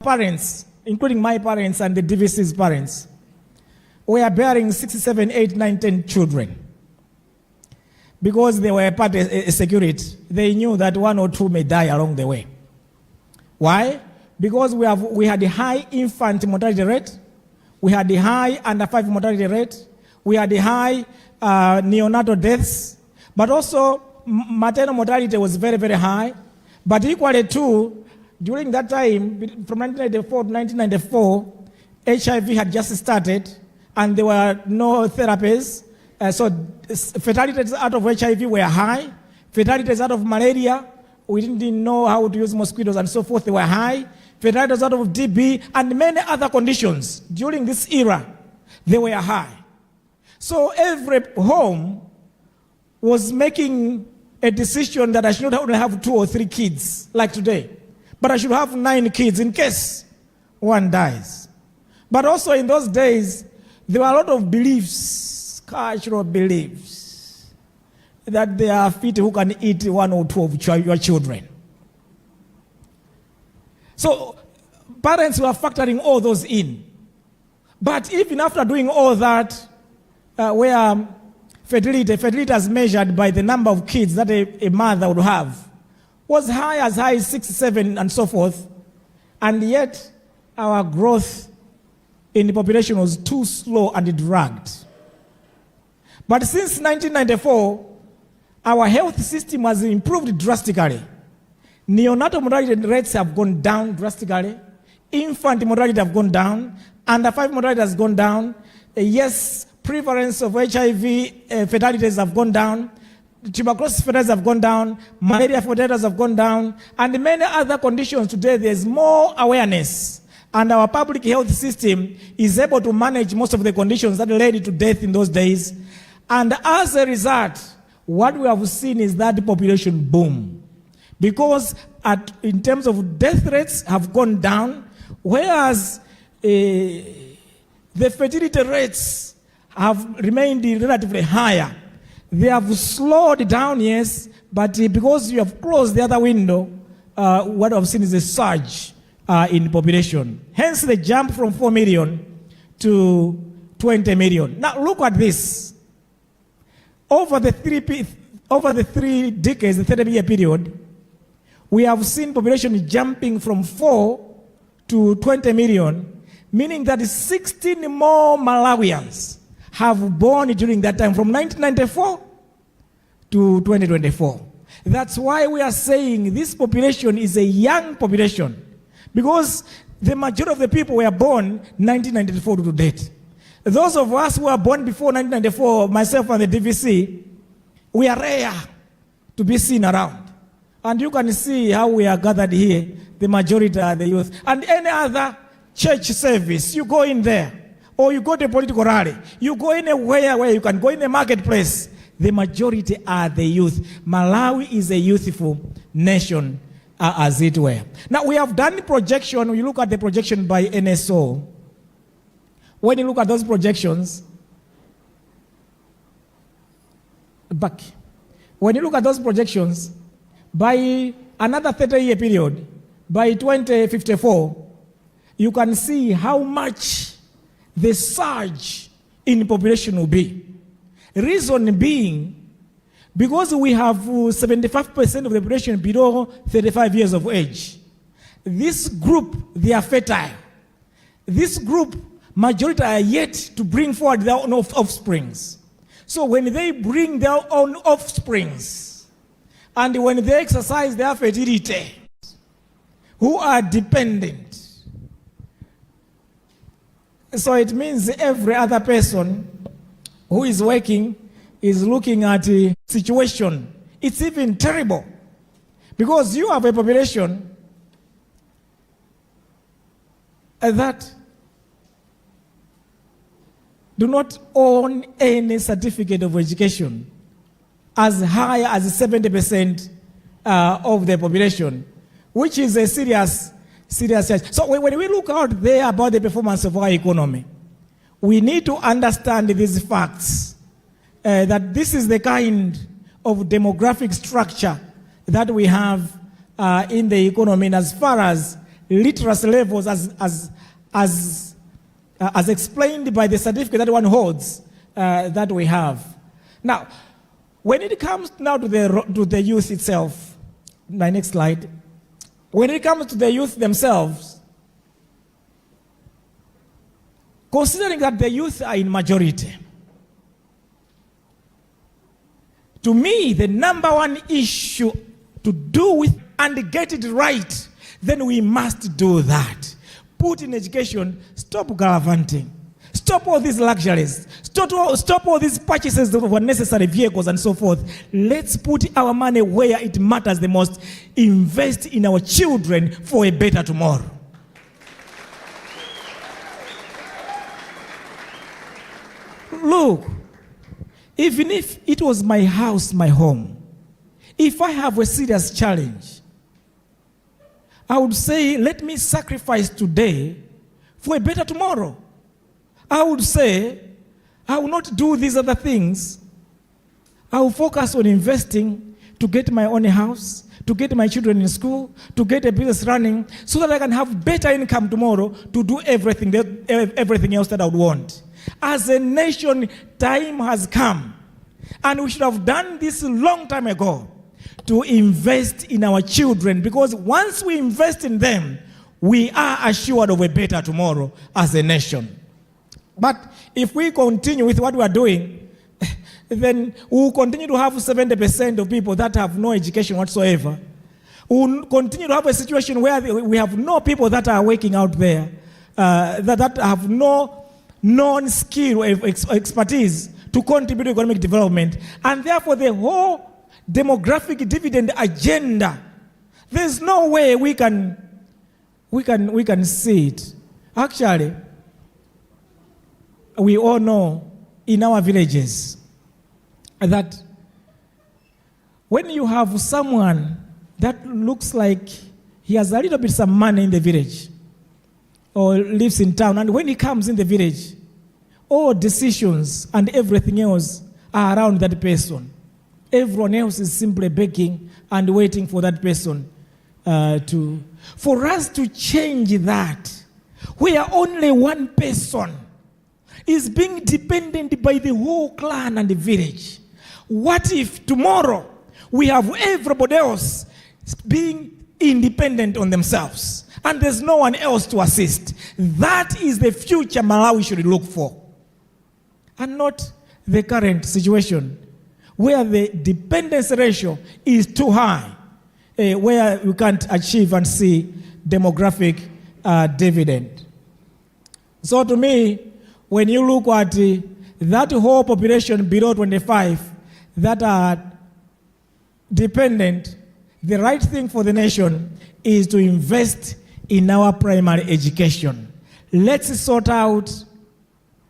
Parents, including my parents and the DVC's parents, were bearing 6, 7, 8, 9, 10 children. Because they were part of a security, they knew that 1 or 2 may die along the way. Why? Because we had a high infant mortality rate, we had a high under 5 mortality rate, we had a high neonatal deaths, but also maternal mortality was very, very high. But equally too, during that time, from 1994 to 1994, HIV had just started and there were no therapies. So fatalities out of HIV were high. Fatalities out of malaria, we didn't know how to use mosquitoes and so forth, they were high. Fatalities out of TB and many other conditions during this era, they were high. So every home was making a decision that I should not only have 2 or 3 kids like today, but I should have 9 kids in case one dies. But also in those days, there were a lot of beliefs, cultural beliefs, that there are feet who can eat 1 or 2 of your children. So parents were factoring all those in. But even after doing all that, where fertility as measured by the number of kids that a mother would have, was as high as 6, 7, and so forth, and yet our growth in the population was too slow and dragged. But since 1994, our health system has improved drastically. Neonatal mortality rates have gone down drastically. Infant mortality have gone down. Under 5 mortality has gone down. Yes, prevalence of HIV fatalities have gone down. Tuberculosis fatalities have gone down, malaria fatalities have gone down, and many other conditions. Today there's more awareness, and our public health system is able to manage most of the conditions that led to death in those days. And as a result, what we have seen is that the population boom. Because in terms of death rates have gone down, whereas the fertility rates have remained relatively higher. They have slowed down, yes, but because you have closed the other window, what I've seen is a surge in population. Hence the jump from 4 million to 20 million. Now look at this. Over the 3 decades, the 30-year period, we have seen population jumping from 4 to 20 million, meaning that 16 more Malawians have born during that time, from 1994 to 2024. That's why we are saying this population is a young population, because the majority of the people were born 1994 to date. Those of us who were born before 1994, myself and the DVC, we are rare to be seen around. And you can see how we are gathered here. The majority are the youth. And any other church service, you go in there, or you go to a political rally, you go anywhere where you can go in the marketplace, the majority are the youth. Malawi is a youthful nation, as it were. Now, we have done the projection. When you look at the projection by NSO, when you look at those projections, when you look at those projections, by another 30-year period, by 2054, you can see how much the surge in population will be. Reason being, because we have 75% of the population below 35 years of age. This group, they are fertile. This group, majority are yet to bring forward their own offsprings. So when they bring their own offsprings, and when they exercise their fertility, who are dependent, so it means every other person who is working is looking at a situation. It's even terrible, because you have a population that do not own any certificate of education, as high as 70% of the population, which is a serious challenge. So when we look out there about the performance of our economy, we need to understand these facts, that this is the kind of demographic structure that we have in the economy, and as far as literacy levels as explained by the certificate that one holds that we have. Now, when it comes now to the youth itself, my next slide, when it comes to the youth themselves, considering that the youth are in majority, to me, the number one issue to do with and get it right, then we must do that. Put in education, stop gallivanting. Stop all these luxuries. Stop all these purchases of unnecessary vehicles and so forth. Let's put our money where it matters the most. Invest in our children for a better tomorrow. Look, even if it was my house, my home, if I have a serious challenge, I would say, let me sacrifice today for a better tomorrow. I would say, I will not do these other things. I will focus on investing to get my own house, to get my children in school, to get a business running, so that I can have better income tomorrow to do everything else that I would want. As a nation, time has come, and we should have done this a long time ago, to invest in our children, because once we invest in them, we are assured of a better tomorrow as a nation. But if we continue with what we are doing, then we will continue to have 70% of people that have no education whatsoever. We will continue to have a situation where we have no people that are working out there, that have no non-skill or expertise to contribute to economic development. And therefore, the whole demographic dividend agenda, there's no way we can see it. Actually, we all know in our villages that when you have someone that looks like he has a little bit some money in the village or lives in town, and when he comes in the village, all decisions and everything else are around that person. Everyone else is simply begging and waiting for that person for us to change that, where only one person is being dependent by the whole clan and the village. What if tomorrow we have everybody else being independent on themselves and there's no one else to assist? That is the future Malawi should look for, and not the current situation where the dependency ratio is too high, where we can't achieve and see demographic dividend. So to me, when you look at that whole population below 25 that are dependent, the right thing for the nation is to invest in our primary education. Let's sort out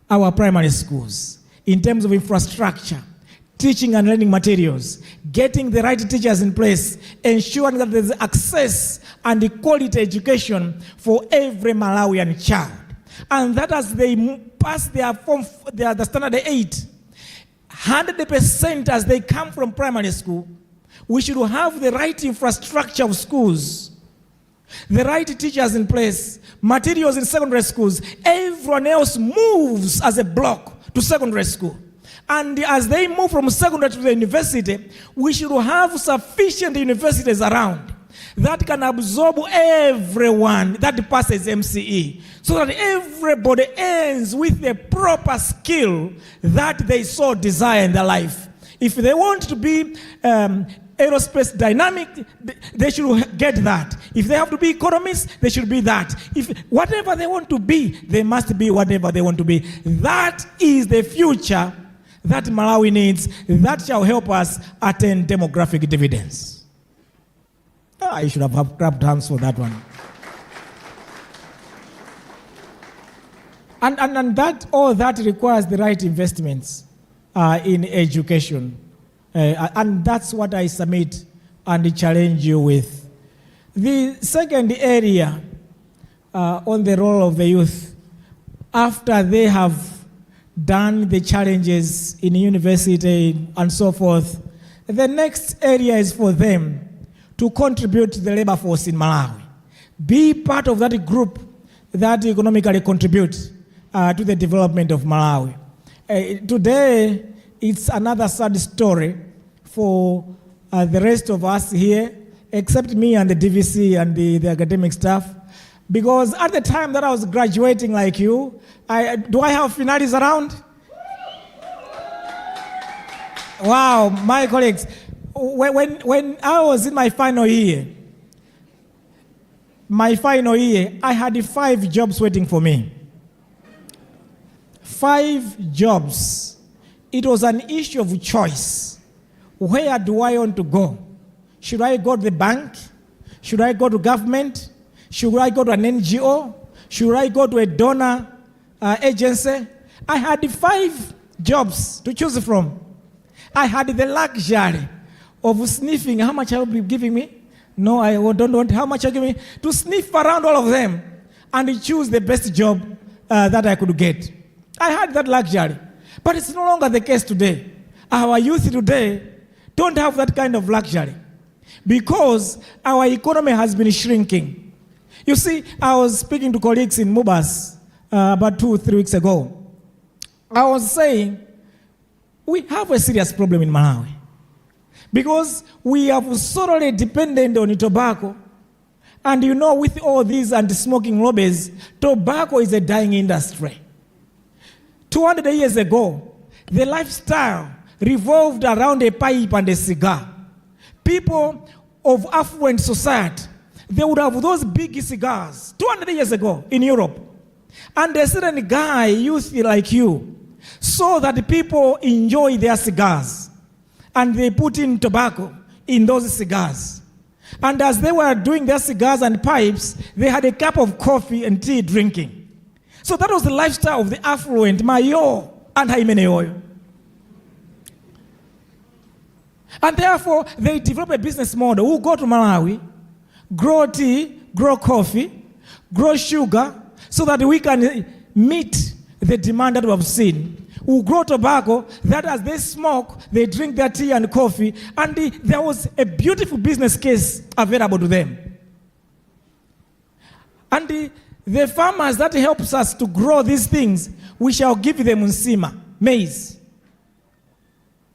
our primary schools in terms of infrastructure, teaching and learning materials, getting the right teachers in place, ensuring that there's access and quality education for every Malawian child. And that as they pass their the standard 8, 100% as they come from primary school, we should have the right infrastructure of schools, the right teachers in place, materials in secondary schools. Everyone else moves as a block to secondary school. And as they move from secondary to the university, we should have sufficient universities around that can absorb everyone that passes MCE, so that everybody ends with the proper skill that they so desire in their life. If they want to be aerospace dynamic, they should get that. If they have to be economists, they should be that. If whatever they want to be, they must be whatever they want to be. That is the future that Malawi needs, that shall help us attain demographic dividends. I should have clapped hands for that one. And that all that requires the right investments in education. And that's what I submit and challenge you with. The second area on the role of the youth, after they have done the challenges in university and so forth, the next area is for them to contribute to the labor force in Malawi. be part of that group that economically contribute to the development of Malawi. Today, it's another sad story for the rest of us here, except me and the DVC and the academic staff. Because at the time that I was graduating like you, do I have finalists around? Wow, my colleagues, when I was in my final year, I had 5 jobs waiting for me. 5 jobs. It was an issue of choice. Where do I want to go? Should I go to the bank? Should I go to government? Should I go to an NGO? Should I go to a donor agency? I had 5 jobs to choose from. I had the luxury of sniffing. How much are you giving me? No, I don't want. How much are you giving me? To sniff around all of them and choose the best job that I could get. I had that luxury. But it's no longer the case today. Our youth today don't have that kind of luxury because our economy has been shrinking. You see, I was speaking to colleagues in Mubas about 2 or 3 weeks ago. I was saying, we have a serious problem in Malawi because we have solely dependent on tobacco. And you know, with all these anti-smoking lobbies, tobacco is a dying industry. 200 years ago, the lifestyle revolved around a pipe and a cigar. People of affluent society, they would have those big cigars 200 years ago in Europe. And a certain guy, youth like you, saw that the people enjoy their cigars. And they put in tobacco in those cigars. And as they were doing their cigars and pipes, they had a cup of coffee and tea drinking. So that was the lifestyle of the affluent, Mayo and Haimeneoyo. And therefore, they develop a business model. We'll go to Malawi, grow tea, grow coffee, grow sugar, so that we can meet the demand that we have seen. We'll grow tobacco, that as they smoke, they drink their tea and coffee, and there was a beautiful business case available to them. And the farmers that helps us to grow these things, we shall give them unsima, maize.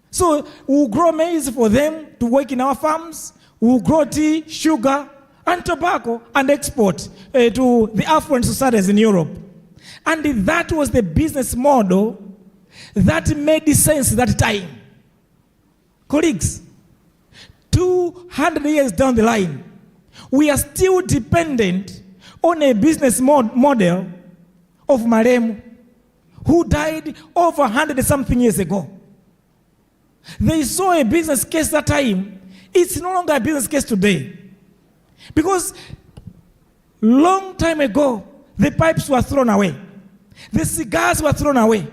So we'll grow maize for them to work in our farms. We'll grow tea, sugar, and tobacco and export to the affluent societies in Europe. And that was the business model that made sense at that time. Colleagues, 200 years down the line, we are still dependent on a business model of Maremu, who died over 100-something years ago. They saw a business case that time. It's no longer a business case today. Because long time ago, the pipes were thrown away. The cigars were thrown away.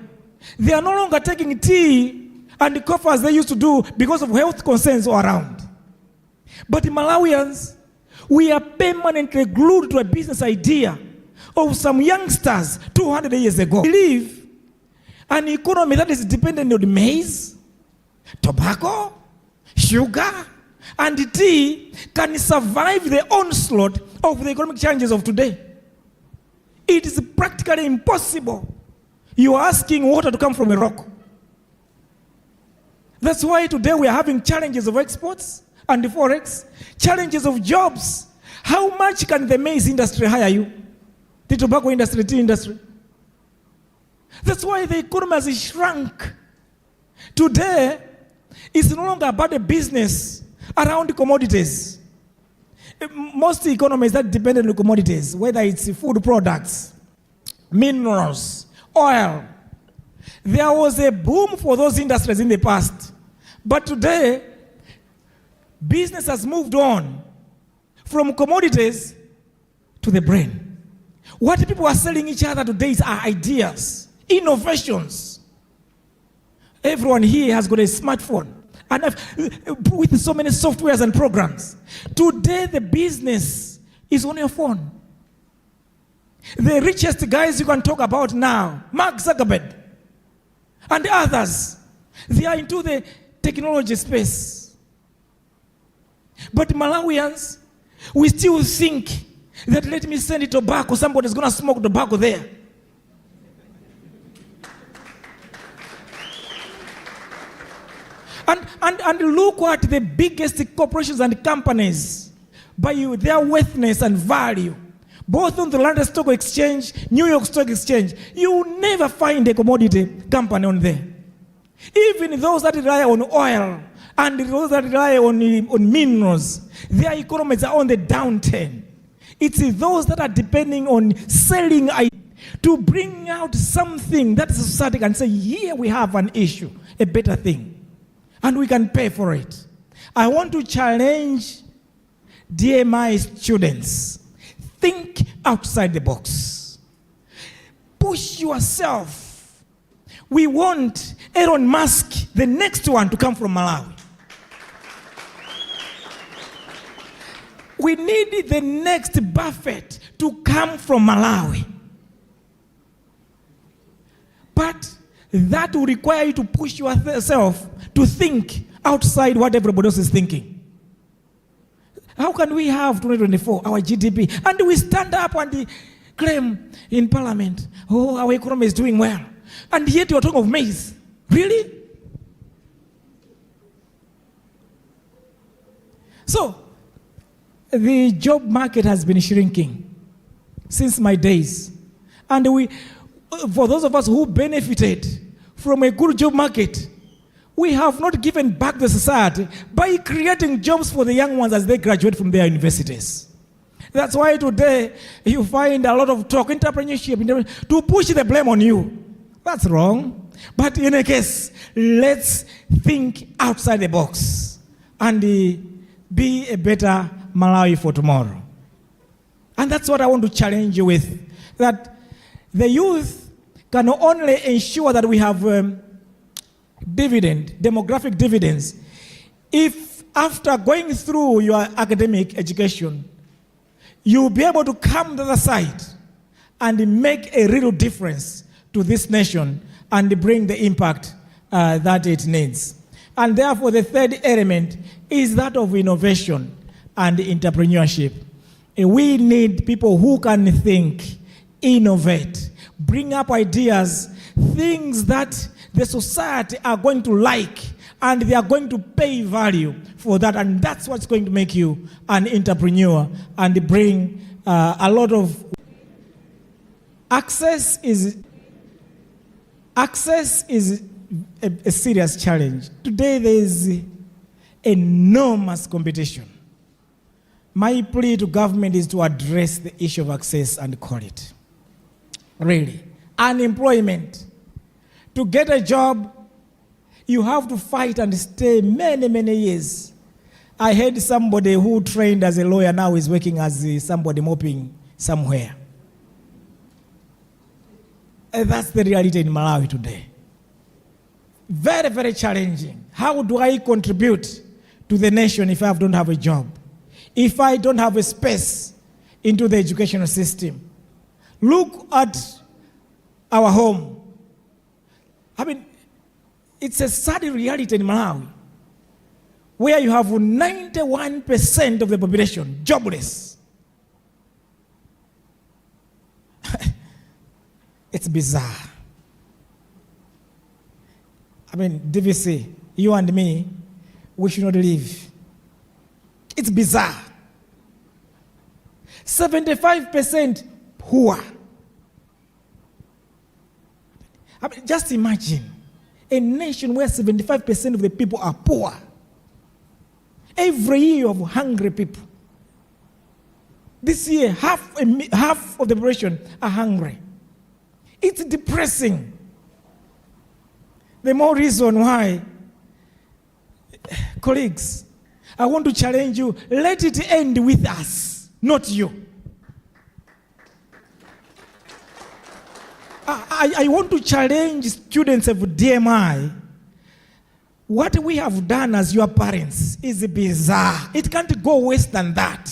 They are no longer taking tea and coffee as they used to do because of health concerns all around. But Malawians, we are permanently glued to a business idea of some youngsters 200 years ago. Believe an economy that is dependent on maize, tobacco, sugar, and tea can survive the onslaught of the economic challenges of today. It is practically impossible. You are asking water to come from a rock. That's why today we are having challenges of exports and forex, challenges of jobs. How much can the maize industry hire you? The tobacco industry, tea industry. That's why the economy has shrunk. Today, it's no longer about a business around commodities. Most economies that depend on commodities, whether it's food products, minerals, oil, there was a boom for those industries in the past. But today, business has moved on from commodities to the brain. What people are selling each other today are ideas, innovations. Everyone here has got a smartphone and with so many softwares and programs. Today, the business is on your phone. The richest guys you can talk about now, Mark Zuckerberg and others, they are into the technology space. But Malawians, we still think that let me send it tobacco, somebody's going to smoke tobacco there. And look what the biggest corporations and companies, by their worthiness and value, both on the London Stock Exchange, New York Stock Exchange, you never find a commodity company on there. Even those that rely on oil and those that rely on minerals, their economies are on the downturn. It's those that are depending on selling to bring out something that society can say, here we have an issue, a better thing, and we can pay for it. I want to challenge DMI students. Think outside the box. Push yourself. We want Elon Musk, the next one, to come from Malawi. We need the next Buffett to come from Malawi. But that will require you to push yourself to think outside what everybody else is thinking. How can we have 2024, our GDP, and we stand up and claim in Parliament, oh, our economy is doing well, and yet you're talking of maize? Really? So, the job market has been shrinking since my days. And for those of us who benefited from a good job market, we have not given back the society by creating jobs for the young ones as they graduate from their universities. That's why today you find a lot of talk, entrepreneurship, to push the blame on you. That's wrong. But in a case, let's think outside the box and be a better Malawi for tomorrow. And that's what I want to challenge you with, that the youth can only ensure that we have demographic dividends, if after going through your academic education, you'll be able to come to the other side and make a real difference to this nation and bring the impact that it needs. And therefore, the third element is that of innovation and entrepreneurship. We need people who can think, innovate, bring up ideas, things that the society are going to like, and they are going to pay value for that. And that's what's going to make you an entrepreneur and bring a lot of access is a serious challenge. Today there is enormous competition. My plea to government is to address the issue of access and quality. Really. Unemployment. To get a job, you have to fight and stay many, many years. I heard somebody who trained as a lawyer now is working as somebody mopping somewhere. That's the reality in Malawi today. Very, very challenging. How do I contribute to the nation if I don't have a job? If I don't have a space into the educational system? Look at our home. I mean, it's a sad reality in Malawi, where you have 91% of the population jobless. It's bizarre. I mean, DVC, you and me, we should not live. It's bizarre. 75% poor. I mean, just imagine a nation where 75% of the people are poor. Every year you have hungry people. This year, half of the population are hungry. It's depressing. The more reason why, colleagues, I want to challenge you, let it end with us, not you. I want to challenge students of DMI. What we have done as your parents is bizarre. It can't go worse than that.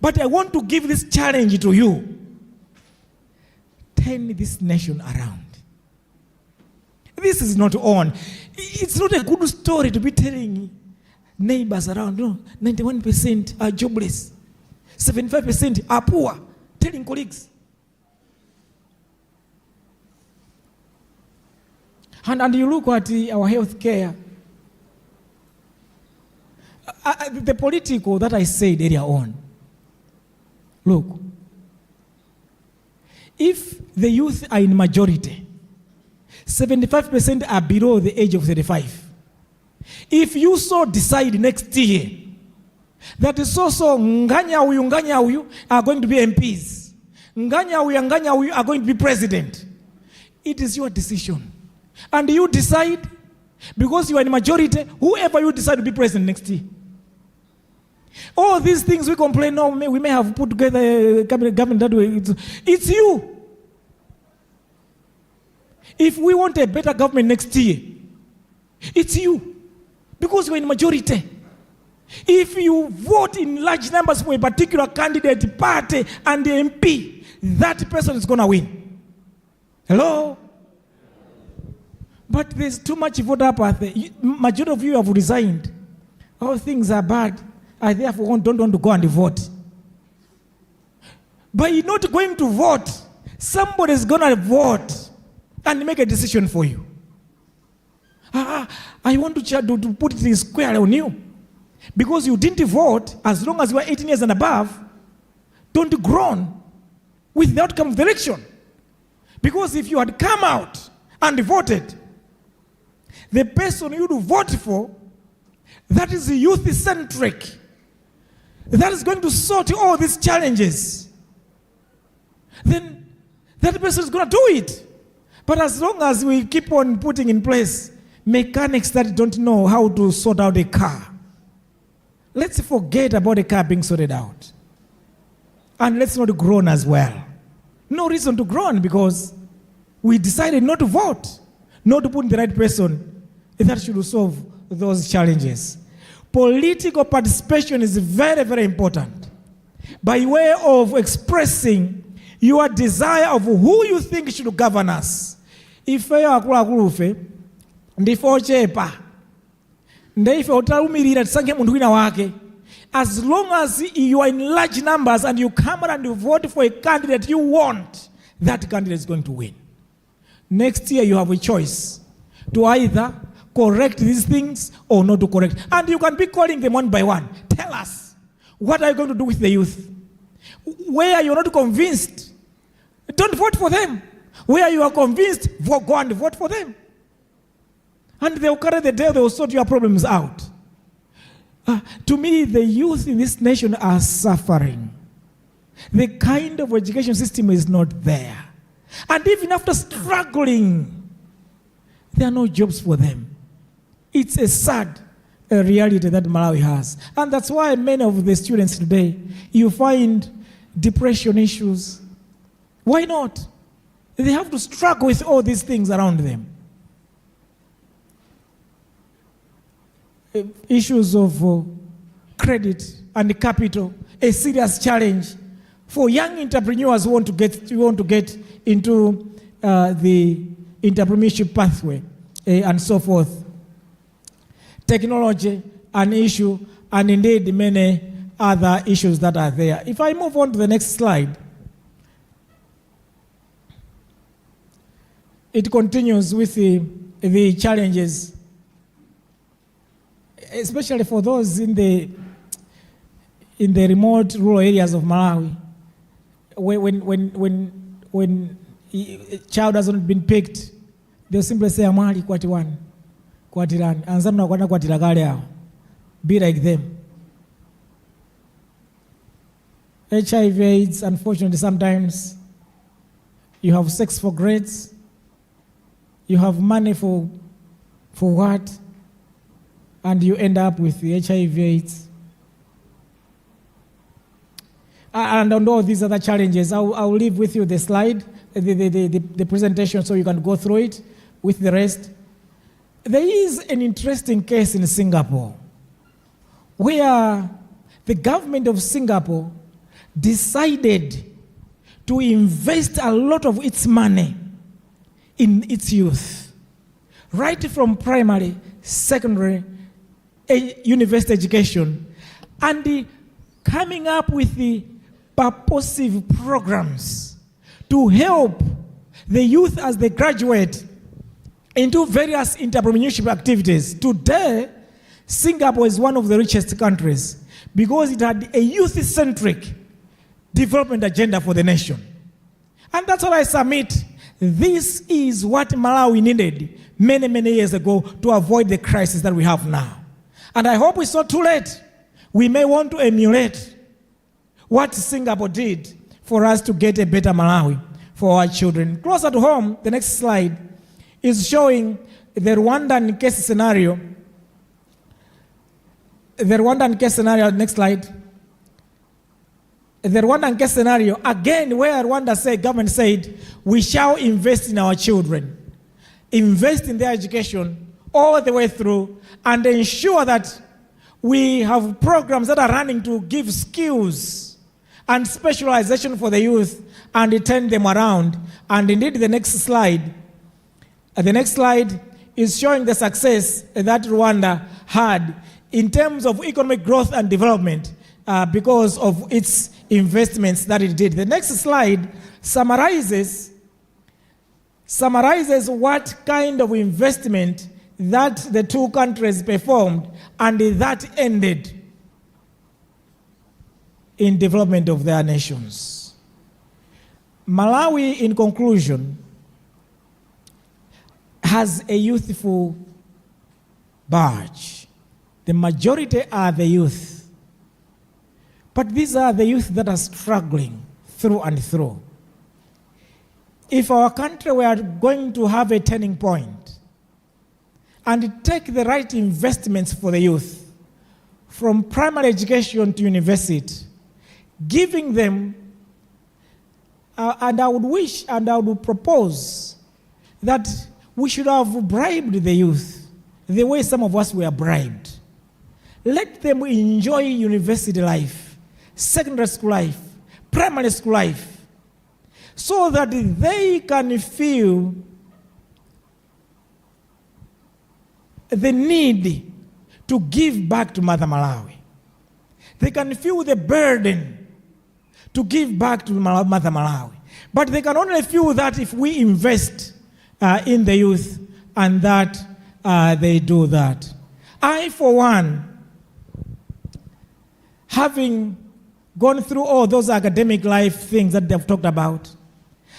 But I want to give this challenge to you. Turn this nation around. This is not on. It's not a good story to be telling neighbors around. No, 91% are jobless. 75% are poor. Telling colleagues. And you look at our health care. The political that I said earlier on. Look. If the youth are in majority, 75% are below the age of 35. If you so decide next year that so Nganya Uyu are going to be MPs, Nganya Uyu are going to be president, it is your decision. And you decide, because you are in majority, whoever you decide to be president next year. All these things we complain, no, we may have put together a government that way. It's you. If we want a better government next year, it's you. Because you're in majority. If you vote in large numbers for a particular candidate, party, and the MP, that person is going to win. Hello? But there's too much vote apathy. Majority of you have resigned. All things are bad. I therefore don't want to go and vote. By not going to vote, somebody is going to vote and make a decision for you. I want to put it in square on you. Because you didn't vote, as long as you are 18 years and above, don't groan with the outcome of the election. Because if you had come out and voted, the person you would vote for, that is youth-centric, that is going to sort all these challenges, then that person is going to do it. But as long as we keep on putting in place mechanics that don't know how to sort out a car, let's forget about the car being sorted out. And let's not groan as well. No reason to groan, because we decided not to vote, not to put in the right person that should solve those challenges. Political participation is very, very important. By way of expressing your desire of who you think should govern us. If you are kulufe, ndifo chepa, ndeife utalumirira tsange mundu wina wake. As long as you are in large numbers and you come out and you vote for a candidate you want, that candidate is going to win. Next year you have a choice to either correct these things or not to correct. And you can be calling them one by one. Tell us, what are you going to do with the youth? Where you're not convinced, don't vote for them. Where you are convinced, go and vote for them. And they will carry the day, they will sort your problems out. To me, the youth in this nation are suffering. The kind of education system is not there. And even after struggling, there are no jobs for them. It's a sad reality that Malawi has. And that's why many of the students today, you find depression issues. Why not? They have to struggle with all these things around them. Issues of credit and capital, a serious challenge for young entrepreneurs who want to get into the entrepreneurship pathway and so forth. Technology, an issue, and indeed many other issues that are there. If I move on to the next slide, it continues with the challenges, especially for those in the remote rural areas of Malawi, when a child hasn't been picked, they'll simply say, "Amali kwatiwan, kwatiran," and some na kwana kwatira kale hao. Be like them. HIV/AIDS, unfortunately, sometimes you have sex for grades, you have money for what, and you end up with the HIV/AIDS. And on all these other challenges, I'll leave with you the slide, the presentation, so you can go through it with the rest. There is an interesting case in Singapore where the government of Singapore decided to invest a lot of its money in its youth, right from primary, secondary, university education, and coming up with the purposive programs to help the youth as they graduate into various entrepreneurship activities. Today, Singapore is one of the richest countries because it had a youth-centric development agenda for the nation. And that's what I submit. This is what Malawi needed many, many years ago to avoid the crisis that we have now. And I hope it's not too late. We may want to emulate what Singapore did for us to get a better Malawi for our children. Closer to home, the next slide is showing the Rwandan case scenario. The Rwandan case scenario, next slide. The Rwandan case scenario, again, where government said, we shall invest in our children, invest in their education all the way through, and ensure that we have programs that are running to give skills and specialization for the youth and turn them around. And indeed, the next slide is showing the success that Rwanda had in terms of economic growth and development because of its investments that it did. The next slide summarizes what kind of investment that the two countries performed and that ended in development of their nations. Malawi, in conclusion, has a youthful badge. The majority are the youth. But these are the youth that are struggling through and through. If our country were going to have a turning point and take the right investments for the youth, from primary education to university, giving them, and I would wish and I would propose that we should have bribed the youth the way some of us were bribed. Let them enjoy university life, secondary school life, primary school life, so that they can feel the need to give back to Mother Malawi. They can feel the burden to give back to Mother Malawi. But they can only feel that if we invest in the youth and that they do that. I, for one, having gone through all those academic life things that they've talked about,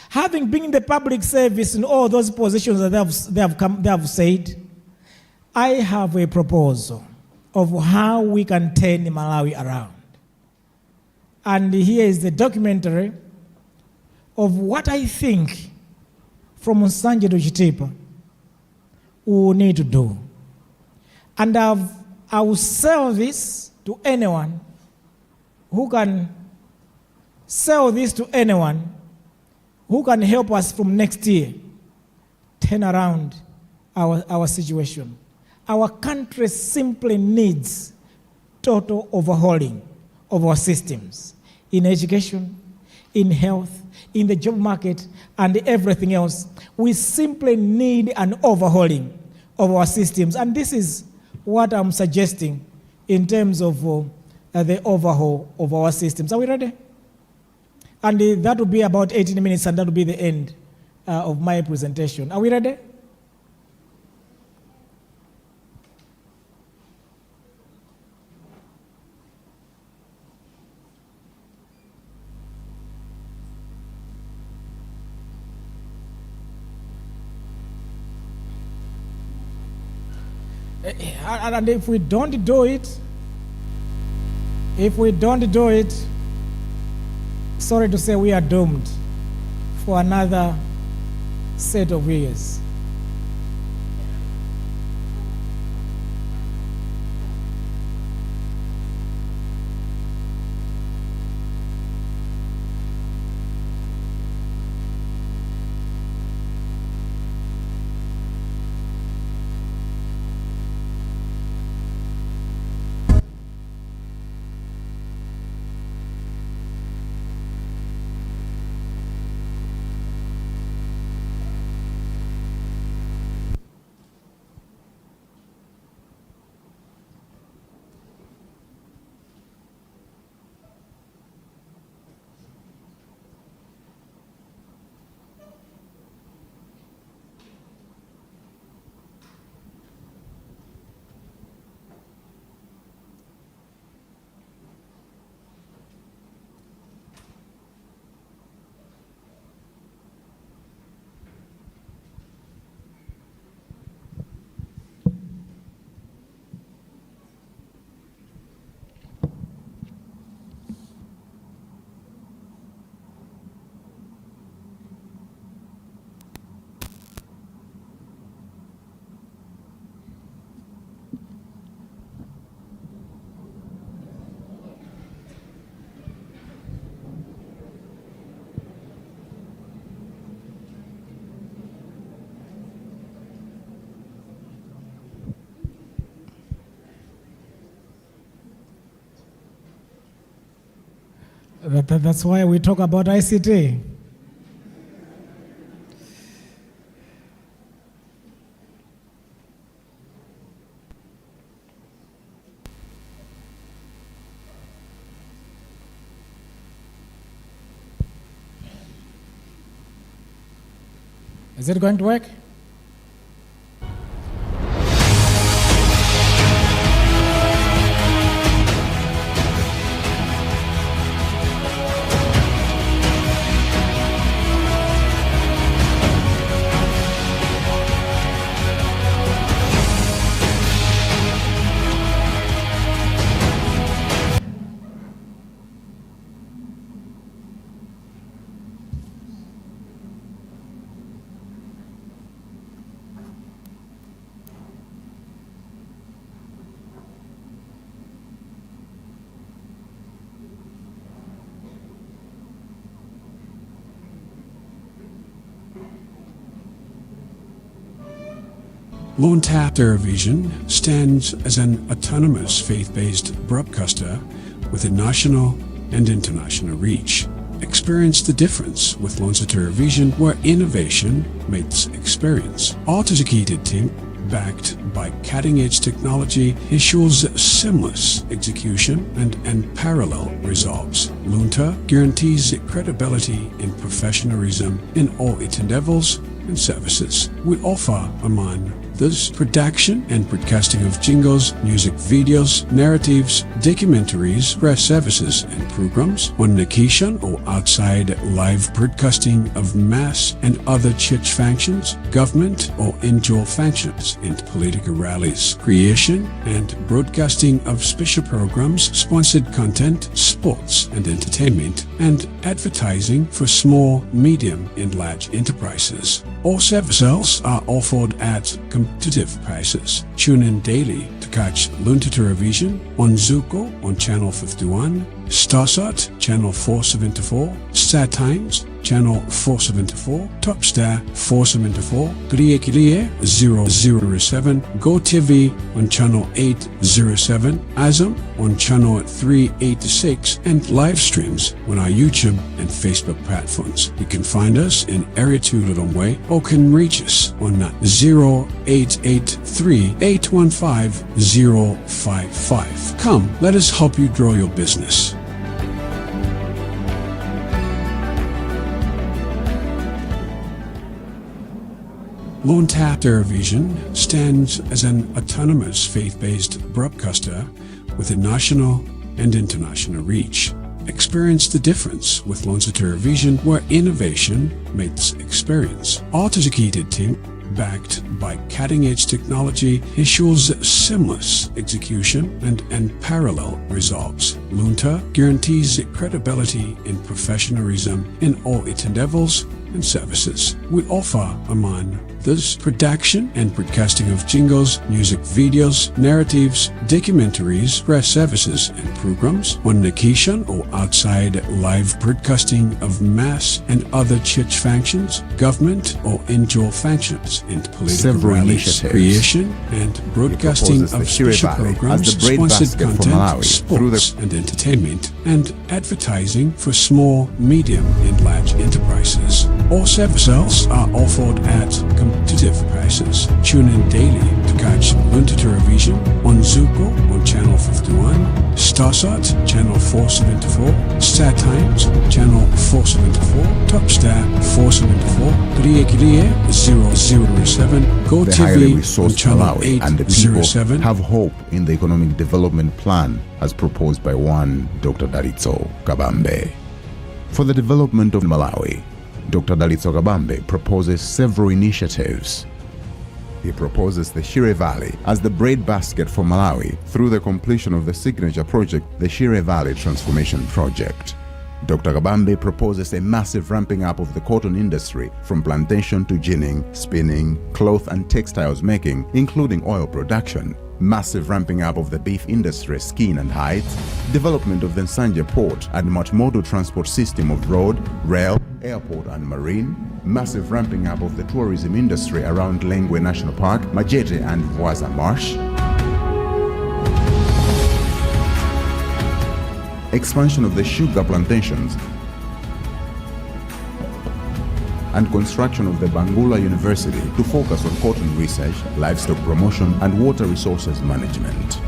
having been in the public service in all those positions that they have said, I have a proposal of how we can turn Malawi around. And here is the documentary of what I think from Nsanje to Chitipa we will need to do. And I will sell this to anyone who can sell this to anyone who can help us from next year turn around our situation. Our country simply needs total overhauling of our systems in education, in health, in the job market, and everything else. We simply need an overhauling of our systems. And this is what I'm suggesting in terms of the overhaul of our systems. Are we ready? And that will be about 18 minutes, and that will be the end of my presentation. Are we ready? And if we don't do it, sorry to say we are doomed for another set of years. That's why we talk about ICT. Is it going to work? Luntha Television stands as an autonomous faith-based broadcaster with a national and international reach. Experience the difference with Luntha Television, where innovation meets experience. Our dedicated team, backed by cutting-edge technology, ensures seamless execution and unparalleled results. Luntha guarantees credibility and professionalism in all its endeavors and services. We offer, among this, production and broadcasting of jingles, music videos, narratives, documentaries, press services and programs on location or outside, live broadcasting of mass and other church functions, government or indoor functions, and political rallies, creation and broadcasting of special programs, sponsored content, sports and entertainment, and advertising for small, medium and large enterprises. All services are offered at competitive prices. Tune in daily to catch Luntha Television on Zuko on Channel 51, Starsat Channel 474, Star Times Channel 474, Topstar 474, Kriye 007, GoTV on Channel 807, Azam on Channel 386, and live streams on our YouTube and Facebook platforms. You can find us in Area 2 Lilongwe or can reach us on 0883 815 055. Come, let us help you grow your business. Luntha Television stands as an autonomous faith-based broadcaster with a national and international reach. Experience the difference with Luntha Television, where innovation meets experience. Our dedicated team, backed by cutting-edge technology, ensures seamless execution and unparalleled results. Luntha guarantees credibility and professionalism in all its endeavors and services. We offer, among this, production and broadcasting of jingles, music videos, narratives, documentaries, press services and programs on location or outside, live broadcasting of mass and other church functions, government or indoor functions, and political rallies, creation and broadcasting of special programs, sponsored content, sports and entertainment, and advertising for small, medium and large enterprises. All services are offered at competitive prices. Tune in daily to catch Luntha Television on Zuko on Channel 51, Starsat Channel 474, Star Times Channel 474, Topstar 474, Kriye 007, GoTV on Channel 807. Have hope in the economic development plan as proposed by one Dr. Dalitso Kabambe. For the development of Malawi, Dr. Dalitso Kabambe proposes several initiatives. He proposes the Shire Valley as the breadbasket for Malawi through the completion of the signature project, the Shire Valley Transformation Project. Dr. Kabambe proposes a massive ramping up of the cotton industry from plantation to ginning, spinning, cloth and textiles making, including oil production. Massive ramping up of the beef industry, skin and hide, development of the Nsanje port and multimodal transport system of road, rail, airport and marine, massive ramping up of the tourism industry around Lengwe National Park, Majete and Vwaza Marsh, expansion of the sugar plantations, and construction of the Bangula University to focus on cotton research, livestock promotion, and water resources management.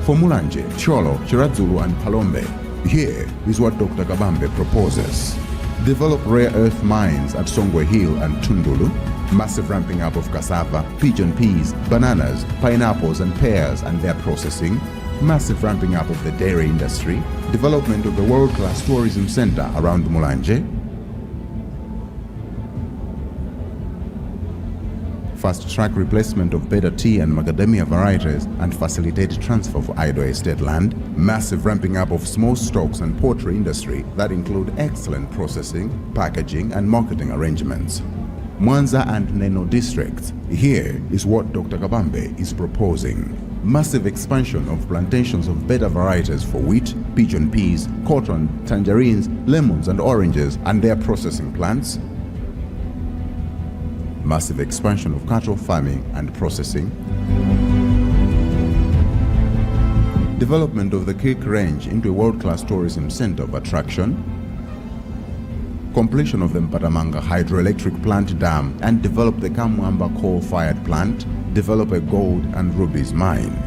For Mulanje, Cholo, Chiradzulu, and Palombe, here is what Dr. Kabambe proposes. Develop rare earth mines at Songwe Hill and Tundulu, massive ramping up of cassava, pigeon peas, bananas, pineapples, and pears and their processing, massive ramping up of the dairy industry, development of the world-class tourism center around Mulanje, fast-track replacement of better tea and macadamia varieties and facilitate transfer for idle estate land, massive ramping up of small stocks and poultry industry that include excellent processing, packaging, and marketing arrangements. Mwanza and Neno districts, here is what Dr. Kabambe is proposing. Massive expansion of plantations of better varieties for wheat, pigeon peas, cotton, tangerines, lemons, and oranges and their processing plants, massive expansion of cattle farming and processing, development of the Creek Range into a world-class tourism center of attraction, completion of the Mpatamanga hydroelectric plant dam and develop the Kamwamba coal-fired plant, develop a gold and rubies mine.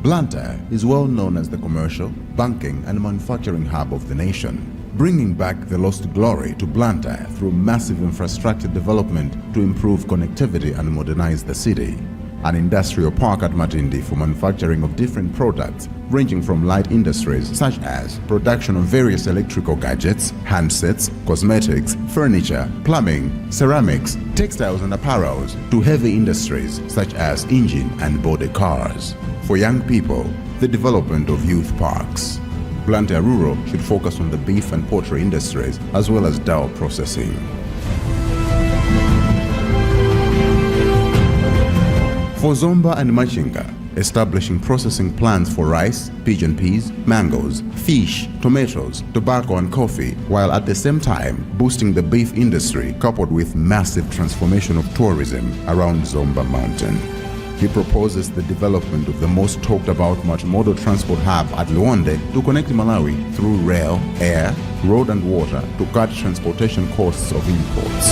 Luntha is well known as the commercial, banking, and manufacturing hub of the nation, bringing back the lost glory to Luntha through massive infrastructure development to improve connectivity and modernize the city. An industrial park at Matindi for manufacturing of different products ranging from light industries such as production of various electrical gadgets, handsets, cosmetics, furniture, plumbing, ceramics, textiles and apparels to heavy industries such as engine and body cars. For young people, the development of youth parks. Luntha Rural should focus on the beef and poultry industries as well as dairy processing. For Zomba and Machinga, establishing processing plants for rice, pigeon peas, mangoes, fish, tomatoes, tobacco and coffee, while at the same time boosting the beef industry coupled with massive transformation of tourism around Zomba Mountain. He proposes the development of the most talked about multimodal transport hub at Luonde to connect Malawi through rail, air, road and water to cut transportation costs of imports.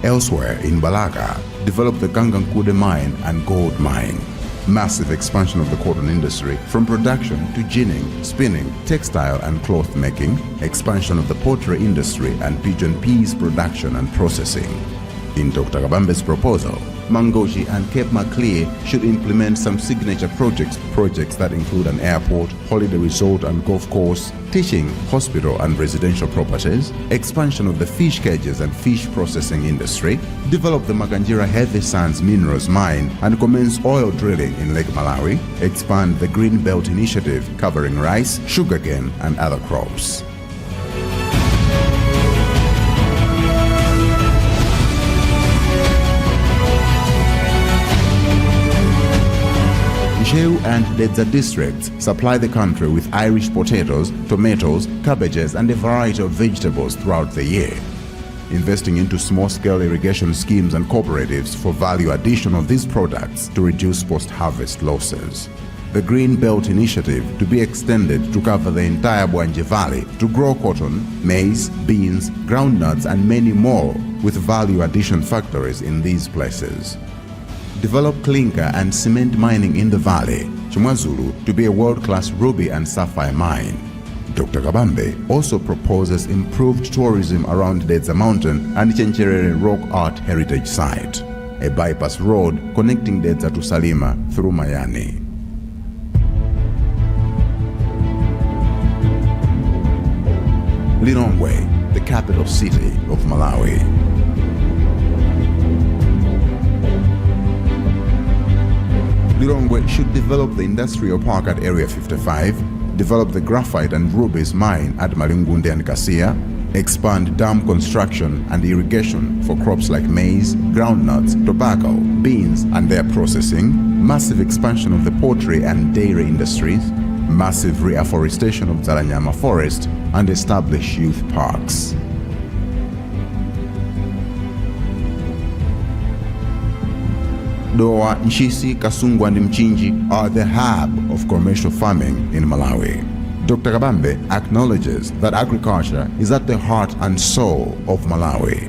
Elsewhere in Balaga, develop the Gangankude mine and gold mine. Massive expansion of the cotton industry from production to ginning, spinning, textile and cloth making, expansion of the poultry industry and pigeon peas production and processing. In Dr. Kabambe's proposal, Mangochi and Cape Maclear should implement some signature projects that include an airport, holiday resort and golf course, teaching, hospital and residential properties, expansion of the fish cages and fish processing industry, develop the Makanjira Heavy Sands Minerals Mine and commence oil drilling in Lake Malawi, expand the Green Belt Initiative covering rice, sugarcane and other crops. Cheu and Dedza districts supply the country with Irish potatoes, tomatoes, cabbages and a variety of vegetables throughout the year. Investing into small-scale irrigation schemes and cooperatives for value addition of these products to reduce post-harvest losses. The Green Belt Initiative to be extended to cover the entire Bwanje Valley to grow cotton, maize, beans, groundnuts and many more with value addition factories in these places. Develop clinker and cement mining in the valley, Chimwazulu to be a world-class ruby and sapphire mine. Dr. Kabambe also proposes improved tourism around Dedza Mountain and Chencherere Rock Art Heritage Site, a bypass road connecting Dedza to Salima through Mayani. Lilongwe, the capital city of Malawi. Lilongwe should develop the industrial park at Area 55, develop the graphite and rubies mine at Malungunde and Kasia, expand dam construction and irrigation for crops like maize, groundnuts, tobacco, beans and their processing, massive expansion of the poultry and dairy industries, massive reforestation of Zalanyama forest, and establish youth parks. Doa, Nchisi, Kasungu and Mchinji are the hub of commercial farming in Malawi. Dr. Kabambe acknowledges that agriculture is at the heart and soul of Malawi.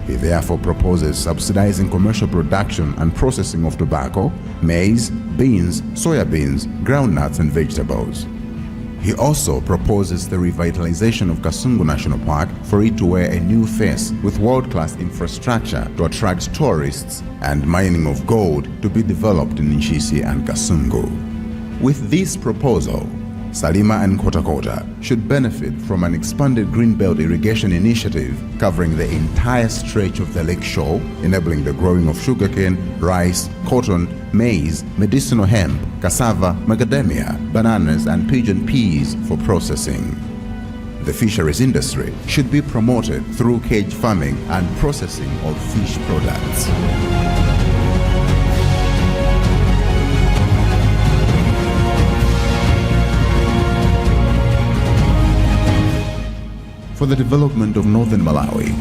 He therefore proposes subsidizing commercial production and processing of tobacco, maize, beans, soybeans, groundnuts and vegetables. He also proposes the revitalization of Kasungu National Park for it to wear a new face with world-class infrastructure to attract tourists and mining of gold to be developed in Nchisi and Kasungu. With this proposal, Salima and Kota should benefit from an expanded Greenbelt irrigation initiative covering the entire stretch of the lake shore, enabling the growing of sugarcane, rice, cotton, maize, medicinal hemp, cassava, macadamia, bananas, and pigeon peas for processing. The fisheries industry should be promoted through cage farming and processing of fish products. For the development of northern Malawi,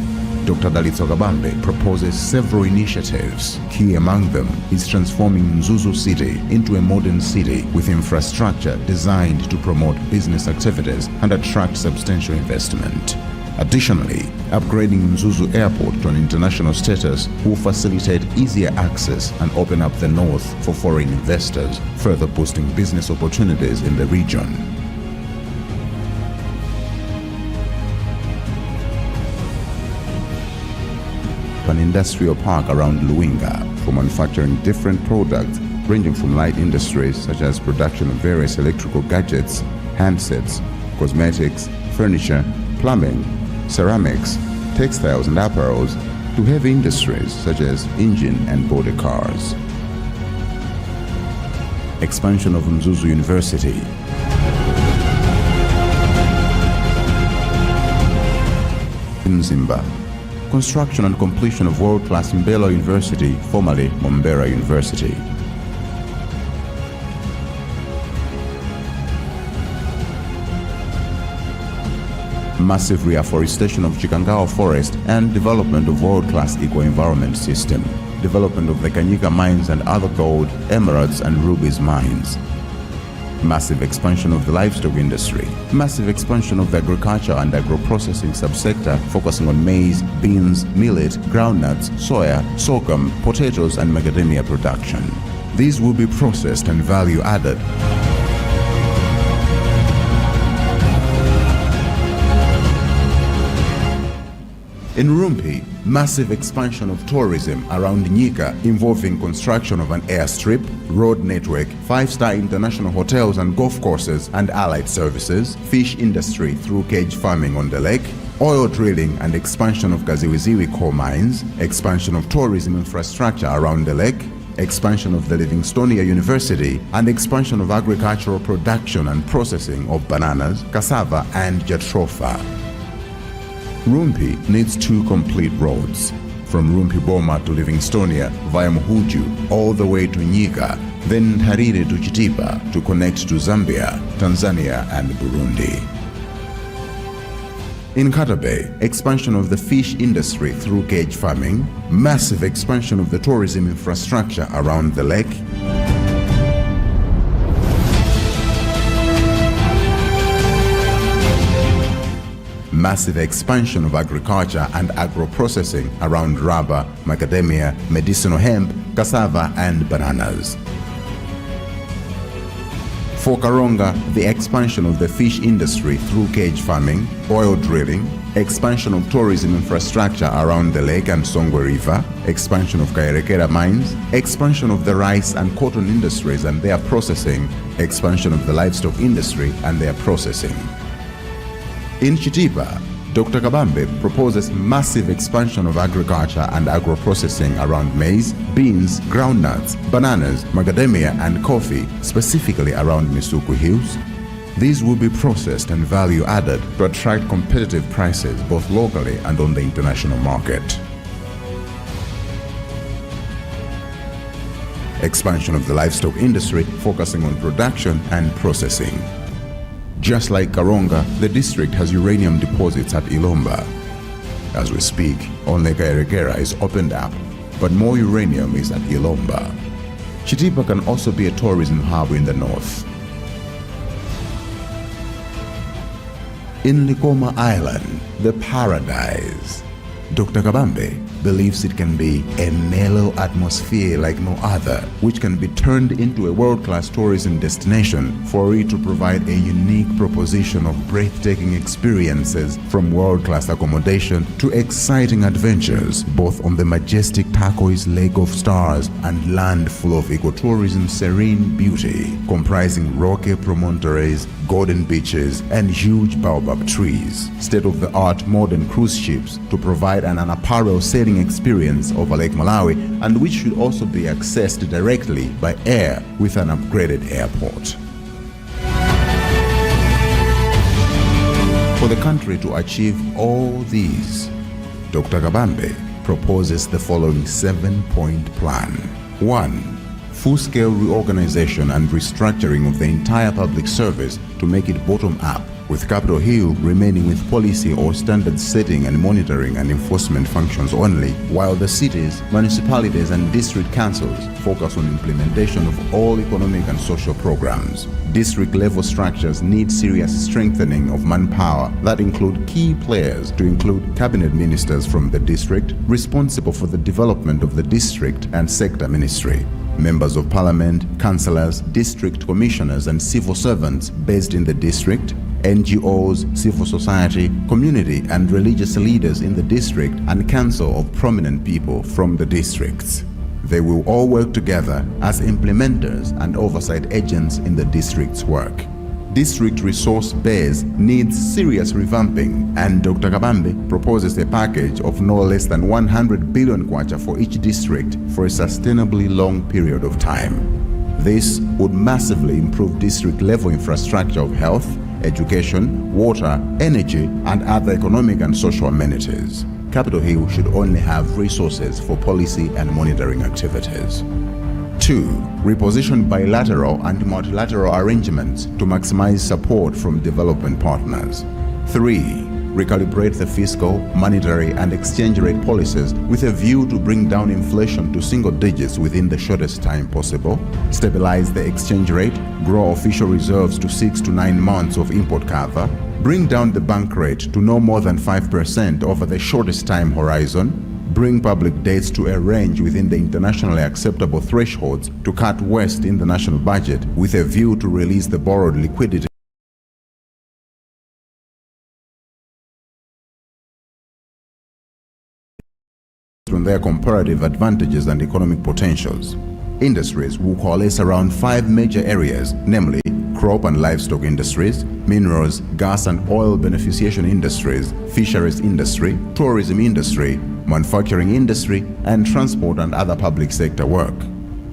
Dr. Dalitso Kabambe proposes several initiatives. Key among them is transforming Mzuzu City into a modern city with infrastructure designed to promote business activities and attract substantial investment. Additionally, upgrading Mzuzu Airport to an international status will facilitate easier access and open up the north for foreign investors, further boosting business opportunities in the region. An industrial park around Luntha for manufacturing different products ranging from light industries such as production of various electrical gadgets, handsets, cosmetics, furniture, plumbing, ceramics, textiles and apparels, to heavy industries such as engine and body cars. Expansion of Mzuzu University. In Zimba, construction and completion of world-class Mbelo University, formerly Mombera University. Massive reforestation of Chikangawa forest and development of world-class eco-environment system. Development of the Kanyika mines and other gold, emeralds and rubies mines. Massive expansion of the livestock industry, massive expansion of the agriculture and agro-processing subsector focusing on maize, beans, millet, groundnuts, soya, sorghum, potatoes and macadamia production. These will be processed and value added. In Rumpi, massive expansion of tourism around Nyika involving construction of an airstrip, road network, 5-star international hotels and golf courses and allied services, fish industry through cage farming on the lake, oil drilling and expansion of Gaziwiziwi coal mines, expansion of tourism infrastructure around the lake, expansion of the Livingstonia University, and expansion of agricultural production and processing of bananas, cassava and jatropha. Rumpi needs 2 complete roads, from Rumpi Boma to Livingstonia via Muhuju all the way to Nyika, then Harire to Chitipa to connect to Zambia, Tanzania and Burundi. In Katabe, expansion of the fish industry through cage farming, massive expansion of the tourism infrastructure around the lake, massive expansion of agriculture and agro-processing around rubber, macadamia, medicinal hemp, cassava and bananas. For Karonga, the expansion of the fish industry through cage farming, oil drilling, expansion of tourism infrastructure around the lake and Songwe River, expansion of Kairekera mines, expansion of the rice and cotton industries and their processing, expansion of the livestock industry and their processing. In Chitipa, Dr. Kabambe proposes massive expansion of agriculture and agro-processing around maize, beans, groundnuts, bananas, macadamia, and coffee, specifically around Misuku Hills. These will be processed and value added to attract competitive prices both locally and on the international market. Expansion of the livestock industry focusing on production and processing. Just like Karonga, the district has uranium deposits at Ilomba. As we speak, only Kairekera is opened up, but more uranium is at Ilomba. Chitipa can also be a tourism hub in the north. In Likoma Island, the paradise, Dr. Kabambe believes it can be a mellow atmosphere like no other, which can be turned into a world-class tourism destination for it to provide a unique proposition of breathtaking experiences, from world-class accommodation to exciting adventures, both on the majestic turquoise Lake of Stars and land full of ecotourism serene beauty, comprising rocky promontories, golden beaches, and huge baobab trees, state-of-the-art modern cruise ships to provide an apparel sailing experience over Lake Malawi, and which should also be accessed directly by air with an upgraded airport. For the country to achieve all these, Dr. Kabambe proposes the following 7-point plan. 1. Full-scale reorganization and restructuring of the entire public service to make it bottom-up, with Capitol Hill remaining with policy or standard setting and monitoring and enforcement functions only, while the cities, municipalities, and district councils focus on implementation of all economic and social programs. District-level structures need serious strengthening of manpower that include key players, to include cabinet ministers from the district responsible for the development of the district and sector ministry, members of parliament, councillors, district commissioners, and civil servants based in the district, NGOs, civil society, community and religious leaders in the district, and council of prominent people from the districts. They will all work together as implementers and oversight agents in the district's work. District resource base needs serious revamping, and Dr. Kabambe proposes a package of no less than 100 billion kwacha for each district for a sustainably long period of time. This would massively improve district-level infrastructure of health, education, water, energy, and other economic and social amenities. Capitol Hill should only have resources for policy and monitoring activities. 2. Reposition bilateral and multilateral arrangements to maximize support from development partners. 3. Recalibrate the fiscal, monetary, and exchange rate policies with a view to bring down inflation to single digits within the shortest time possible. Stabilize the exchange rate, grow official reserves to 6 to 9 months of import cover. Bring down the bank rate to no more than 5% over the shortest time horizon. Bring public debts to a range within the internationally acceptable thresholds to cut waste in the national budget with a view to release the borrowed liquidity on their comparative advantages and economic potentials. Industries will coalesce around 5 major areas, namely crop and livestock industries, minerals, gas and oil beneficiation industries, fisheries industry, tourism industry, manufacturing industry, and transport and other public sector work.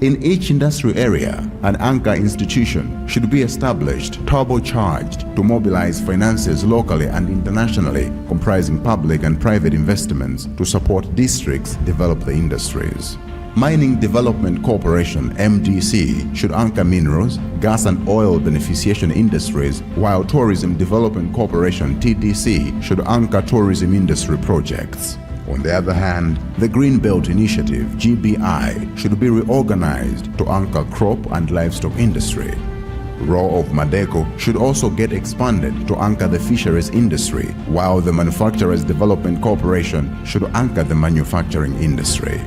In each industry area, an anchor institution should be established, turbocharged to mobilize finances locally and internationally, comprising public and private investments to support districts develop the industries. Mining Development Corporation (MDC) should anchor minerals, gas and oil beneficiation industries, while Tourism Development Corporation (TDC) should anchor tourism industry projects. On the other hand, the Green Belt Initiative (GBI) should be reorganized to anchor crop and livestock industry. RAW of Madeco should also get expanded to anchor the fisheries industry, while the Manufacturers Development Corporation should anchor the manufacturing industry.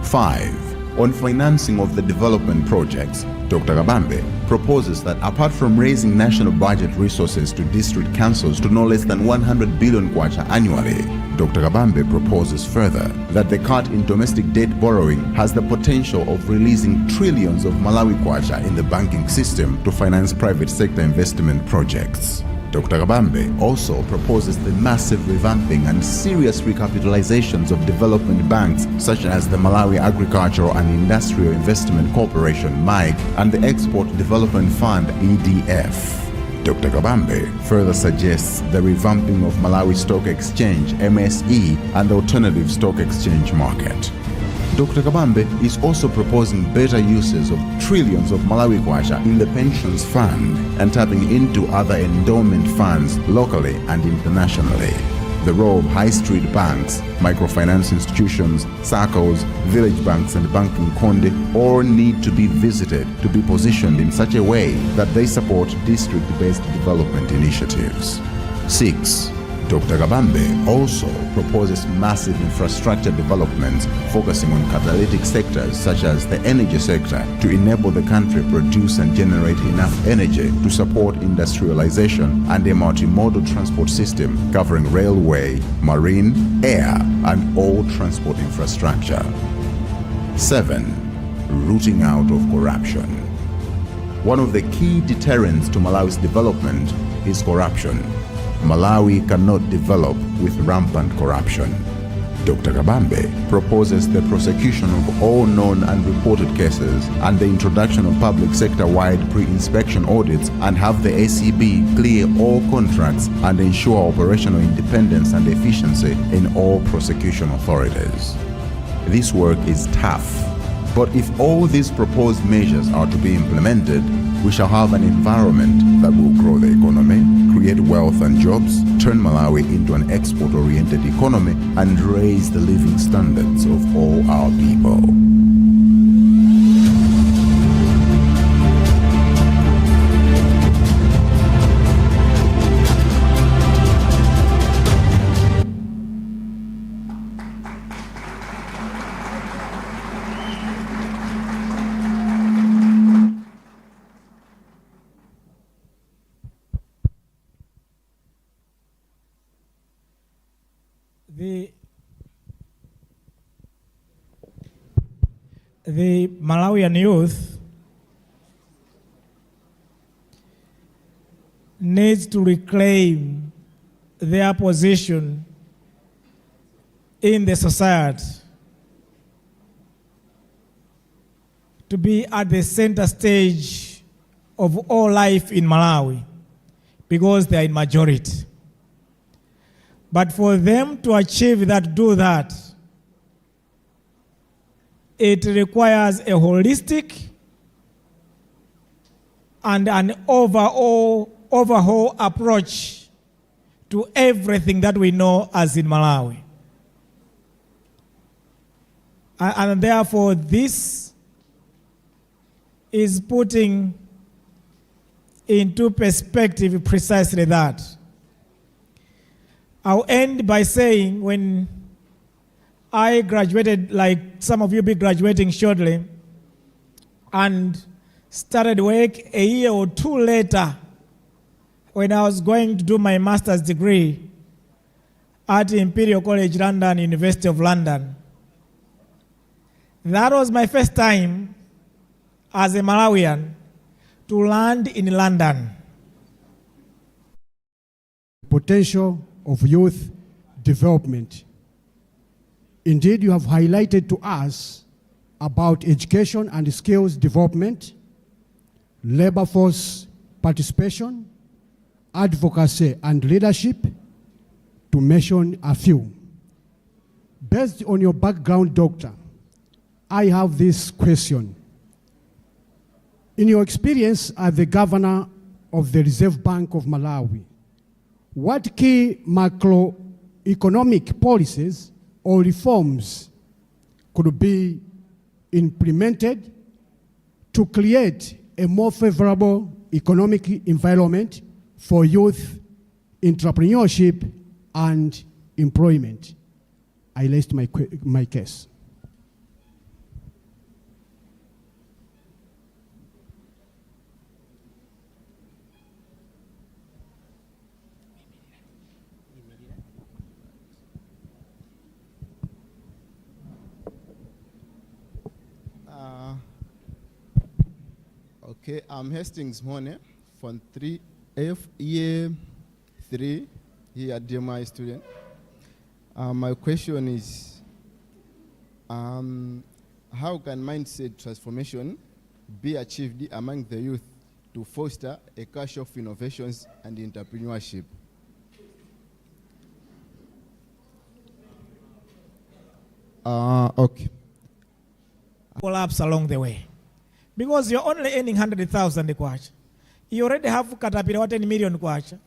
5. On financing of the development projects, Dr. Kabambe proposes that apart from raising national budget resources to district councils to no less than 100 billion kwacha annually, Dr. Kabambe proposes further that the cut in domestic debt borrowing has the potential of releasing trillions of Malawi kwacha in the banking system to finance private sector investment projects. Dr. Kabambe also proposes the massive revamping and serious recapitalizations of development banks such as the Malawi Agricultural and Industrial Investment Corporation (MIC) and the Export Development Fund (EDF). Dr. Kabambe further suggests the revamping of Malawi Stock Exchange (MSE) and the alternative stock exchange market. Dr. Kabambe is also proposing better uses of trillions of Malawi kwacha in the pensions fund and tapping into other endowment funds locally and internationally. The role of high street banks, microfinance institutions, SACCOs, village banks and banking konde all need to be visited to be positioned in such a way that they support district-based development initiatives. 6. Dr. Kabambe also proposes massive infrastructure developments focusing on catalytic sectors such as the energy sector to enable the country produce and generate enough energy to support industrialization and a multimodal transport system covering railway, marine, air, and all transport infrastructure. 7. Rooting out of corruption. One of the key deterrents to Malawi's development is corruption. Malawi cannot develop with rampant corruption. Dr. Kabambe proposes the prosecution of all known and reported cases and the introduction of public sector-wide pre-inspection audits and have the ACB clear all contracts and ensure operational independence and efficiency in all prosecution authorities. This work is tough, but if all these proposed measures are to be implemented, we shall have an environment that will grow the economy, create wealth and jobs, turn Malawi into an export-oriented economy, and raise the living standards of all our people. The Malawian youth needs to reclaim their position in the society, to be at the center stage of all life in Malawi, because they are in majority. But for them to achieve that, do that, it requires a holistic and an overhaul approach to everything that we know as in Malawi. And therefore, this is putting into perspective precisely that. I'll end by saying, when I graduated, like some of you be graduating shortly, and started work a year or two later when I was going to do my master's degree at Imperial College London, University of London. That was my first time as a Malawian to land in London. Potential of youth development. Indeed, you have highlighted to us about education and skills development, labor force participation, advocacy and leadership, to mention a few. Based on your background, Doctor, I have this question. In your experience as the governor of the Reserve Bank of Malawi, what key macroeconomic policies or reforms could be implemented to create a more favorable economic environment for youth entrepreneurship and employment? I rest my case. Okay, I'm Hastings Mone from 3F year 3 here at DMI student. My question is, how can mindset transformation be achieved among the youth to foster a culture of innovations and entrepreneurship? Okay. Collapse along the way. Because you're only earning 100,000 kwacha. You already have Caterpillar 10 million kwacha.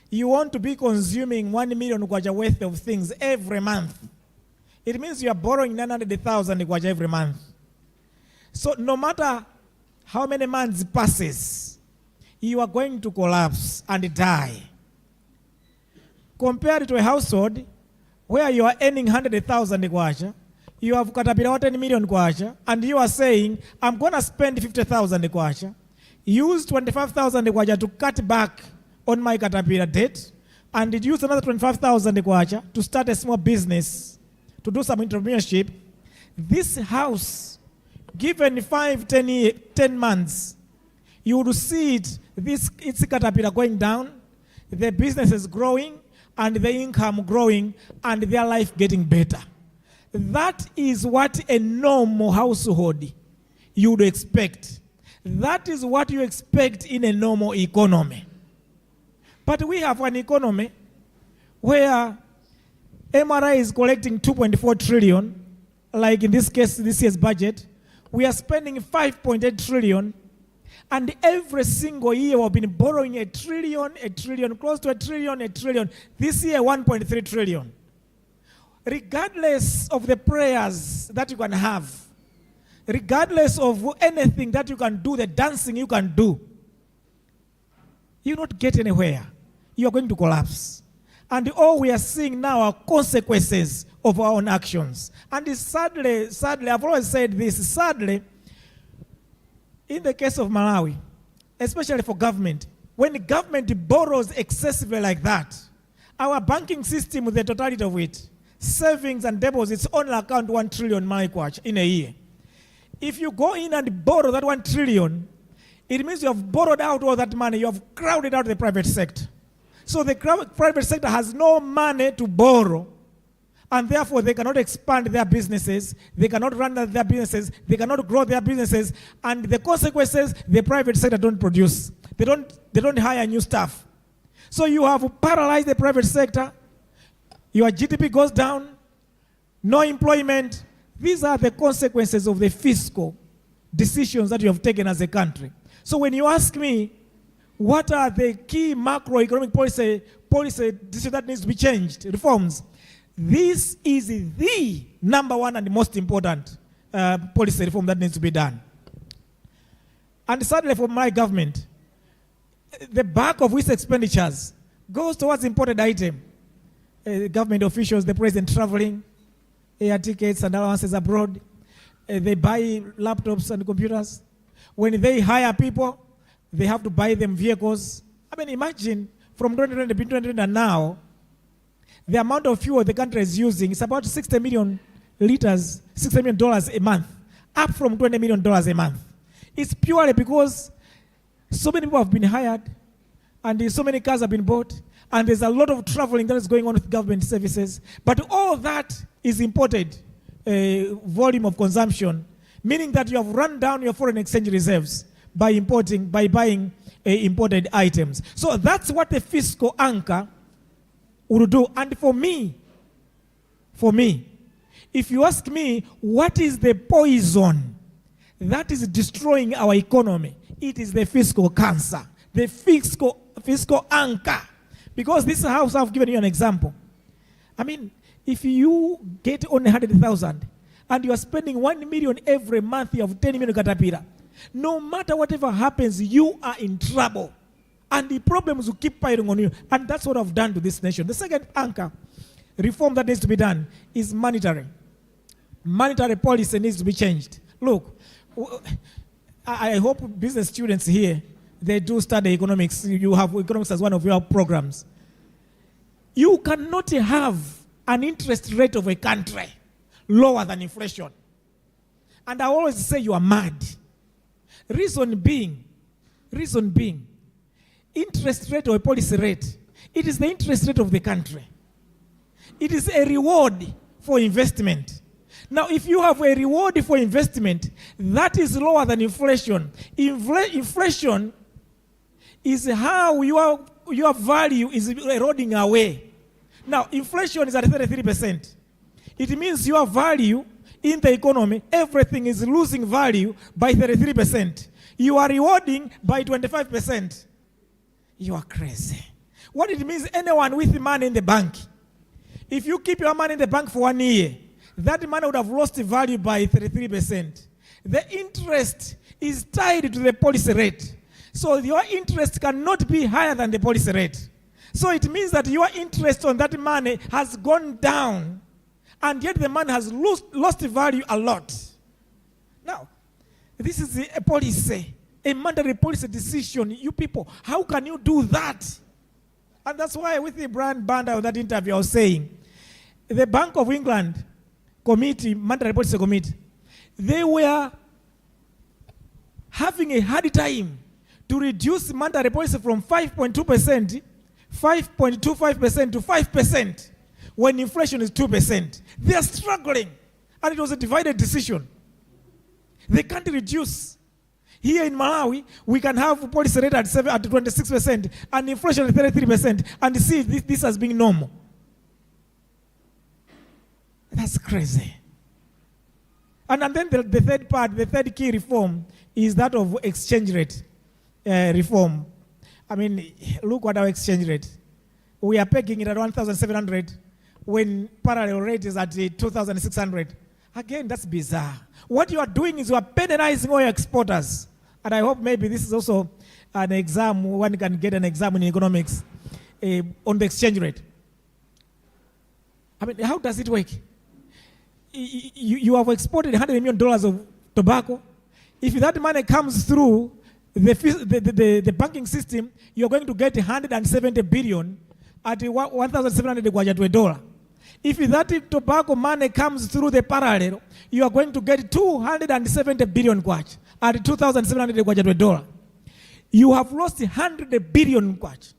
You want to be consuming 1 million kwacha worth of things every month. It means you are borrowing 900,000 kwacha every month. So no matter how many months passes, you are going to collapse and die. Compared to a household where you are earning 100,000 kwacha, you have Caterpillar 10 million kwacha, and you are saying, I'm going to spend 50,000 kwacha, use 25,000 kwacha to cut back on my Caterpillar debt, and use another 25,000 kwacha to start a small business, to do some entrepreneurship. This house, given 10 months, you would see its Caterpillar going down, the business is growing, and the income growing, and their life getting better. That is what a normal household you would expect. That is what you expect in a normal economy. But we have an economy where MRI is collecting 2.4 trillion, like in this case, this year's budget. We are spending 5.8 trillion, and every single year we've been borrowing a trillion, close to a trillion. This year, 1.3 trillion. Regardless of the prayers that you can have, regardless of anything that you can do, the dancing you can do, you not get anywhere. You are going to collapse. And all we are seeing now are consequences of our own actions. And it's sadly, I've always said this, sadly, in the case of Malawi, especially for government, when the government borrows excessively like that, our banking system, with the totality of it, savings and deposits only account 1 trillion kwacha in a year. If you go in and borrow that 1 trillion, it means you have borrowed out all that money, you have crowded out the private sector. So the private sector has no money to borrow, and therefore they cannot expand their businesses, they cannot run their businesses, they cannot grow their businesses, and the consequences, the private sector don't produce. They don't hire new staff. So you have paralyzed the private sector, your GDP goes down, no employment. These are the consequences of the fiscal decisions that you have taken as a country. So when you ask me, what are the key macroeconomic policy decisions that needs to be changed, reforms? This is the number one and most important policy reform that needs to be done. And sadly for my government, the bulk of which expenditures goes towards imported items. Government officials, the president traveling, air tickets and allowances abroad. They buy laptops and computers. When they hire people, they have to buy them vehicles. I mean, imagine from 2020 and now, the amount of fuel the country is using is about 60 million liters, $60 million a month, up from $20 million a month. It's purely because so many people have been hired, and so many cars have been bought, and there's a lot of traveling that is going on with government services. But all that is imported volume of consumption, meaning that you have run down your foreign exchange reserves by buying imported items. So that's what the fiscal anchor would do. And for me, if you ask me what is the poison that is destroying our economy, it is the fiscal cancer, the fiscal anchor. Because this house, I've given you an example. I mean, if you get only 100,000 and you are spending 1 million every month, you have 10 million Caterpillar. No matter whatever happens, you are in trouble. And the problems will keep piling on you. And that's what I've done to this nation. The second anchor, reform that needs to be done, is monetary. Monetary policy needs to be changed. Look, I hope business students here, they do study economics. You have economics as one of your programs. You cannot have an interest rate of a country lower than inflation. And I always say you are mad. Reason being, interest rate or a policy rate It is the interest rate of the country. It is a reward for investment. Now, if you have a reward for investment, that is lower than inflation. Inflation is how your value is eroding away. Now, inflation is at 33%. It means your value in the economy, everything is losing value by 33%. You are rewarding by 25%. You are crazy. What it means, anyone with money in the bank, if you keep your money in the bank for 1 year, that money would have lost value by 33%. The interest is tied to the policy rate. So your interest cannot be higher than the policy rate. So it means that your interest on that money has gone down, and yet the money has lost value a lot. Now, this is a policy, a mandatory policy decision. You people, how can you do that? And that's why with the Brian Banda on that interview, I was saying, the Bank of England committee, mandatory policy committee, they were having a hard time to reduce mandatory policy from 5.2%, 5.25% to 5% when inflation is 2%. They are struggling, and it was a divided decision. They can't reduce. Here in Malawi, we can have policy rate at 26% and inflation at 33%, and see this as being normal. That's crazy. And then the third part, the third key reform is that of exchange rate reform. I mean, look at our exchange rate. We are pegging it at 1,700 when parallel rate is at 2,600. Again, that's bizarre. What you are doing is you are penalizing all your exporters. And I hope maybe this is also an exam, one can get an exam in economics on the exchange rate. I mean, how does it work? You have exported $100 million of tobacco. If that money comes through the banking system, you're going to get 170 billion at 1,700 kwacha to $1. If that tobacco money comes through the parallel, you are going to get 270 billion kwacha at 2,700 kwacha to $1. You have lost 100 billion kwacha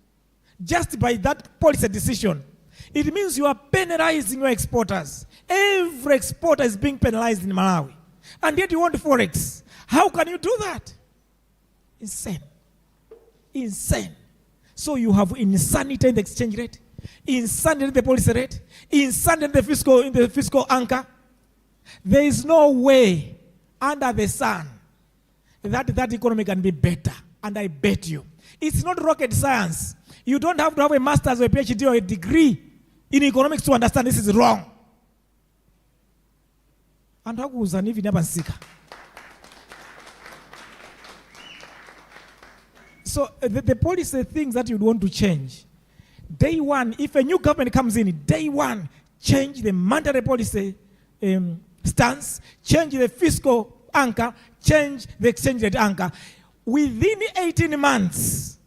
just by that policy decision. It means you are penalizing your exporters. Every exporter is being penalized in Malawi. And yet you want Forex. How can you do that? Insane. Insane. So you have insanity in the exchange rate, insanity in the policy rate, insanity in the fiscal anchor. There is no way under the sun that economy can be better. And I bet you. It's not rocket science. You don't have to have a master's or a PhD or a degree in economics to understand this is wrong. And how was an even So the policy things that you'd want to change. Day one, if a new government comes in, day one, change the monetary policy stance, change the fiscal anchor, change the exchange rate anchor. Within 18 months,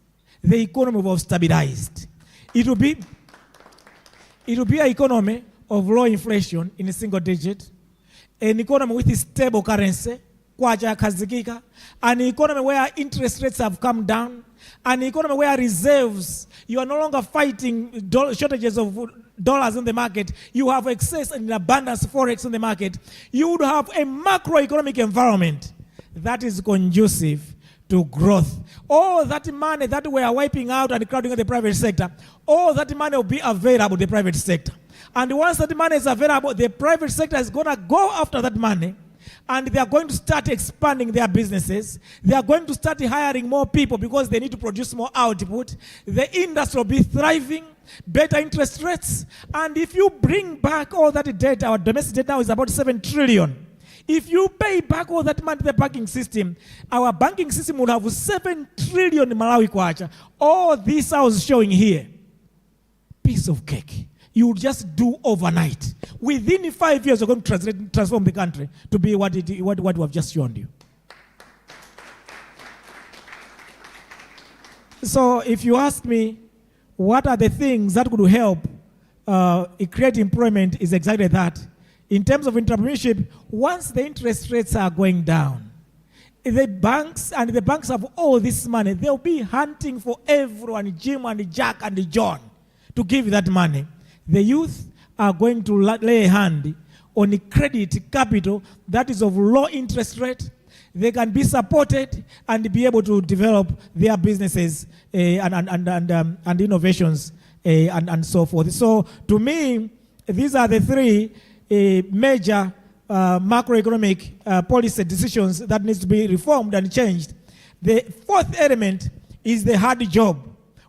the economy will have stabilized. It will be an economy of low inflation in a single digit, an economy with a stable currency, an economy where interest rates have come down, an economy where reserves, you are no longer fighting shortages of dollars in the market, you have excess and abundance forex in the market. You would have a macroeconomic environment that is conducive to growth. All that money that we are wiping out and crowding out the private sector, all that money will be available to the private sector. And once that money is available, the private sector is going to go after that money, and they are going to start expanding their businesses. They are going to start hiring more people because they need to produce more output. The industry will be thriving, better interest rates. And if you bring back all that debt, our domestic debt now is about 7 trillion. If you pay back all that money to the banking system, our banking system will have 7 trillion Malawi kwacha. All this I was showing here, piece of cake. You will just do overnight. Within 5 years, you're going to transform the country to be what we have just shown you. So if you ask me, what are the things that could help create employment, is exactly that. In terms of entrepreneurship, once the interest rates are going down, the banks have all this money. They'll be hunting for everyone, Jim and Jack and John. to give that money. The youth are going to lay a hand on a credit capital that is of low interest rate. They can be supported and be able to develop their businesses and innovations and so forth. So to me, these are the three major macroeconomic policy decisions that needs to be reformed and changed. The fourth element is the hard job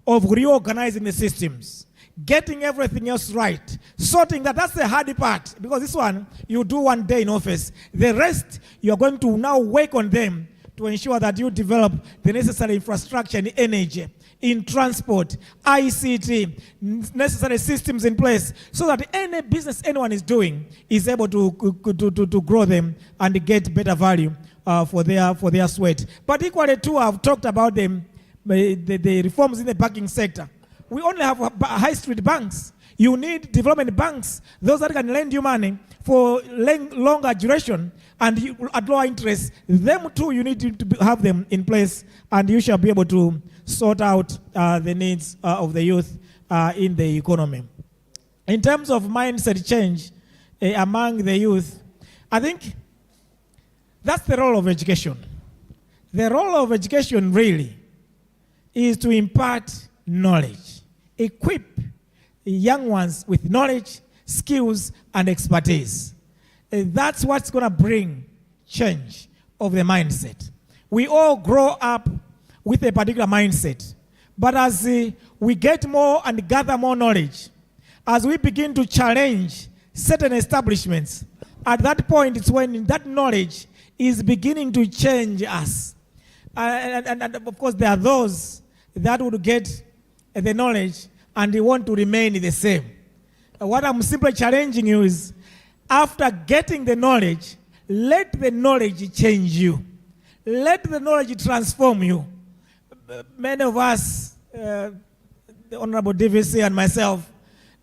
of reorganizing the systems, getting everything else right, sorting that. That's the hard part, because this one you do one day in office. The rest you are going to now work on them to ensure that you develop the necessary infrastructure in energy, in transport, ICT, necessary systems in place, so that any business anyone is doing is able to grow them and get better value for their sweat. But equally too, I've talked about the reforms in the banking sector. We only have high street banks. You need development banks, those that can lend you money for longer duration and at lower interest. Them too, you need to have them in place, and you shall be able to sort out the needs of the youth in the economy. In terms of mindset change among the youth, I think that's the role of education. The role of education really is to impart knowledge, equip young ones with knowledge, skills, and expertise. That's what's going to bring change of the mindset. We all grow up with a particular mindset, but as we get more and gather more knowledge, as we begin to challenge certain establishments, at that point it's when that knowledge is beginning to change us. And of course there are those that would get the knowledge and they want to remain the same. What I'm simply challenging you is, after getting the knowledge, let the knowledge change you. Let the knowledge transform you. Many of us, the Honorable DVC and myself,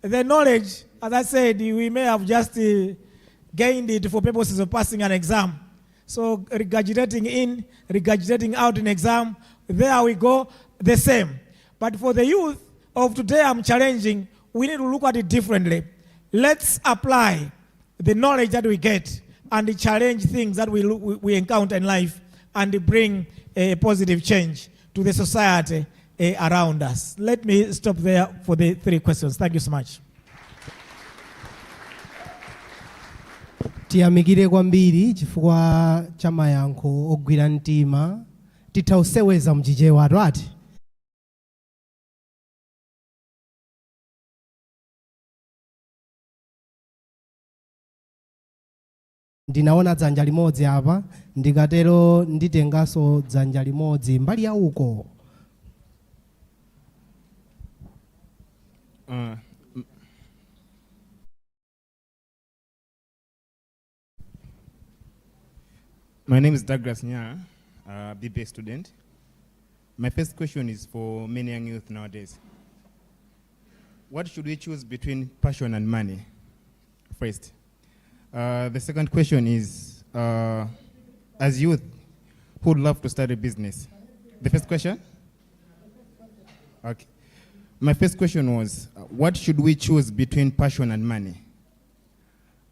the knowledge, as I said, we may have just gained it for purposes of passing an exam. So regurgitating in, regurgitating out in exam, there we go, the same. But for the youth of today, I'm challenging, we need to look at it differently. Let's apply the knowledge that we get and challenge things that we encounter in life and bring a positive change to the society around us. Let me stop there for the three questions. Thank you so much. Tiyamikire kwambiri chifukwa cha mayankho ogwira mtima. Titauseweza mjije watu ati. Ndinaona dzanja limodzi apa, ndikatero nditengaso dzanja limodzi mbali ya uko. My name is Douglas Nyara, a BBA student. My first question is for many young youth nowadays. What should we choose between passion and money? First. The second question is, as youth who would love to start a business. The first question? Okay. My first question was, what should we choose between passion and money?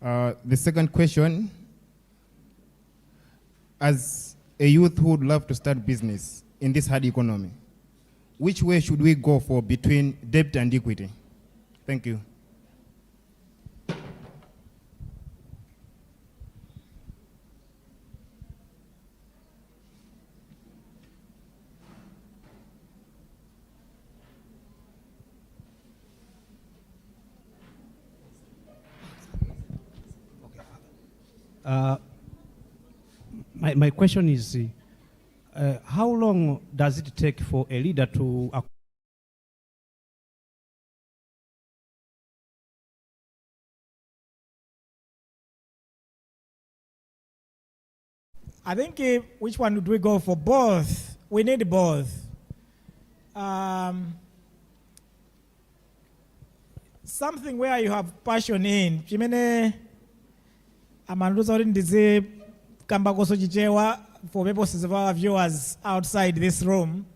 The second question, as a youth who would love to start business in this hard economy, which way should we go for between debt and equity? Thank you. My question is, how long does it take for a leader to I think which one would we go for? Both. We need both. Something where you have passion in. Chimene amanduza uri ndize kamba koso chichewa for purposes of our viewers outside this room.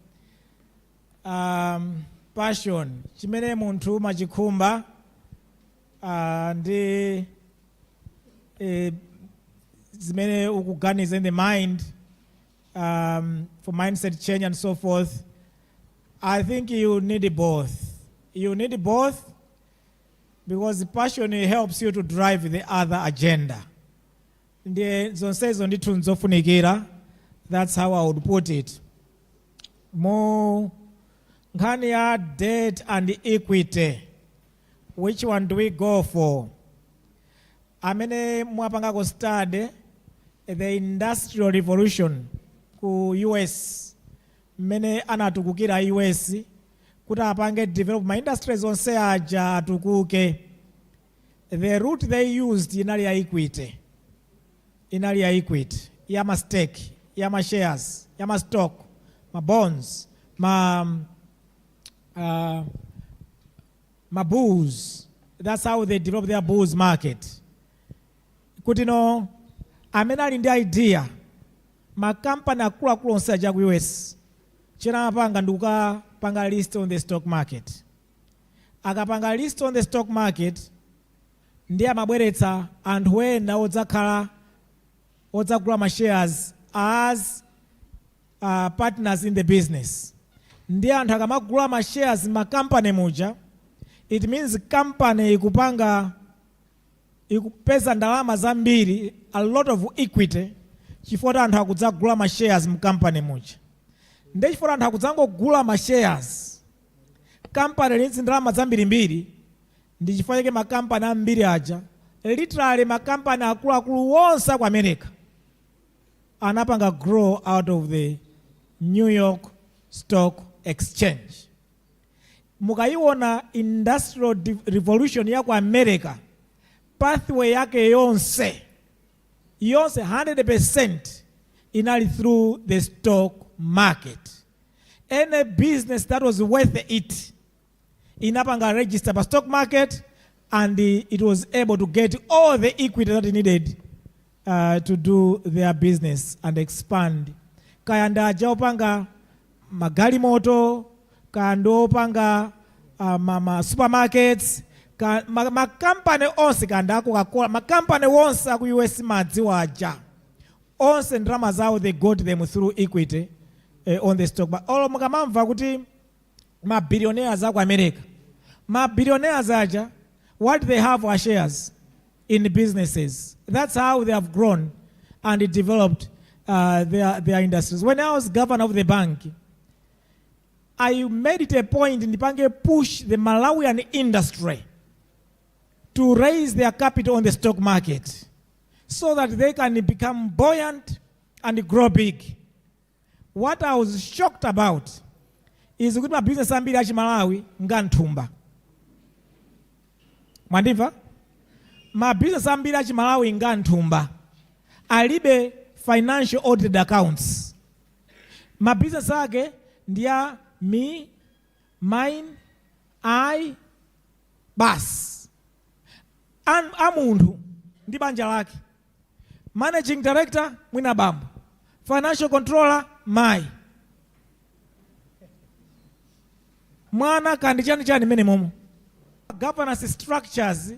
passion chimene munthu machikhumba ndi zimene ukuganiza in the mind for mindset change and so forth. I think you need both. You need both because passion helps you to drive the other agenda. Ndiye zonsezo ndithu nzofunikira. That's how I would put it. More nkhani ya debt and equity. Which one do we go for? Amene mwapanga study the industrial revolution ku US. Mene anatukukira US kuti apange develop ma industries onse aja atukuke. The route they used inali ya equity. Inali ya equity, ya ma stake, ya ma shares, ya ma stock, ma bonds, ma bulls. That's how they develop their bulls market. Kuti no amene ali ndi idea ma company akuluakulu onse aja ku US chinamapanga ndi kukapanga list on the stock market. Akapanga list on the stock market ndi amabweretsa anthu ena odzagula ma shares as partners in the business. Ndi anthu akamagula ma shares ma company muja, it means company ikupeza ndalama zambiri, a lot of equity, chifukwa anthu akudzagula ma shares mu company muja. Ndi chifukwa anthu akudzangogula ma shares, company ili ndalama zambirimbiri, ndi chifukwa chake ma company ambiri aja, literally ma company akuluakulu wonse ku America anapanga grow out of the New York Stock Exchange. Mukayiona industrial revolution ya ku America, pathway yake yonse 100% inali through the stock market. Any business that was worth it inapanga register pa stock market, and it was able to get all the equity that it needed to do their business and expand. Kaya ndaja opanga magali moto, kaya ndo opanga ma supermarkets, ma company onse kanda Coca-Cola, ma company onse ku US madziwa aja. Onse ndrama zawo they got them through equity on the stock. But all mukamamva kuti ma billionaires aku America. Ma billionaires aja, what they have are shares in businesses. That's how they have grown and developed their industries. When I was governor of the bank, I made it a point in the push the Malawian industry to raise their capital on the stock market so that they can become buoyant and grow big. What I was shocked about is kuti ma business ambiri achi Malawi nga nthumba. Mwandimva? Ma business ambiri achi Malawi nga nthumba. Alibe financial audited accounts. Ma business ake ndiya me, mine, I, bas. Amuntu ndi banja lake. Managing director mwina bambo. Financial controller mai. Mwana kandi chani minimum. Governance structures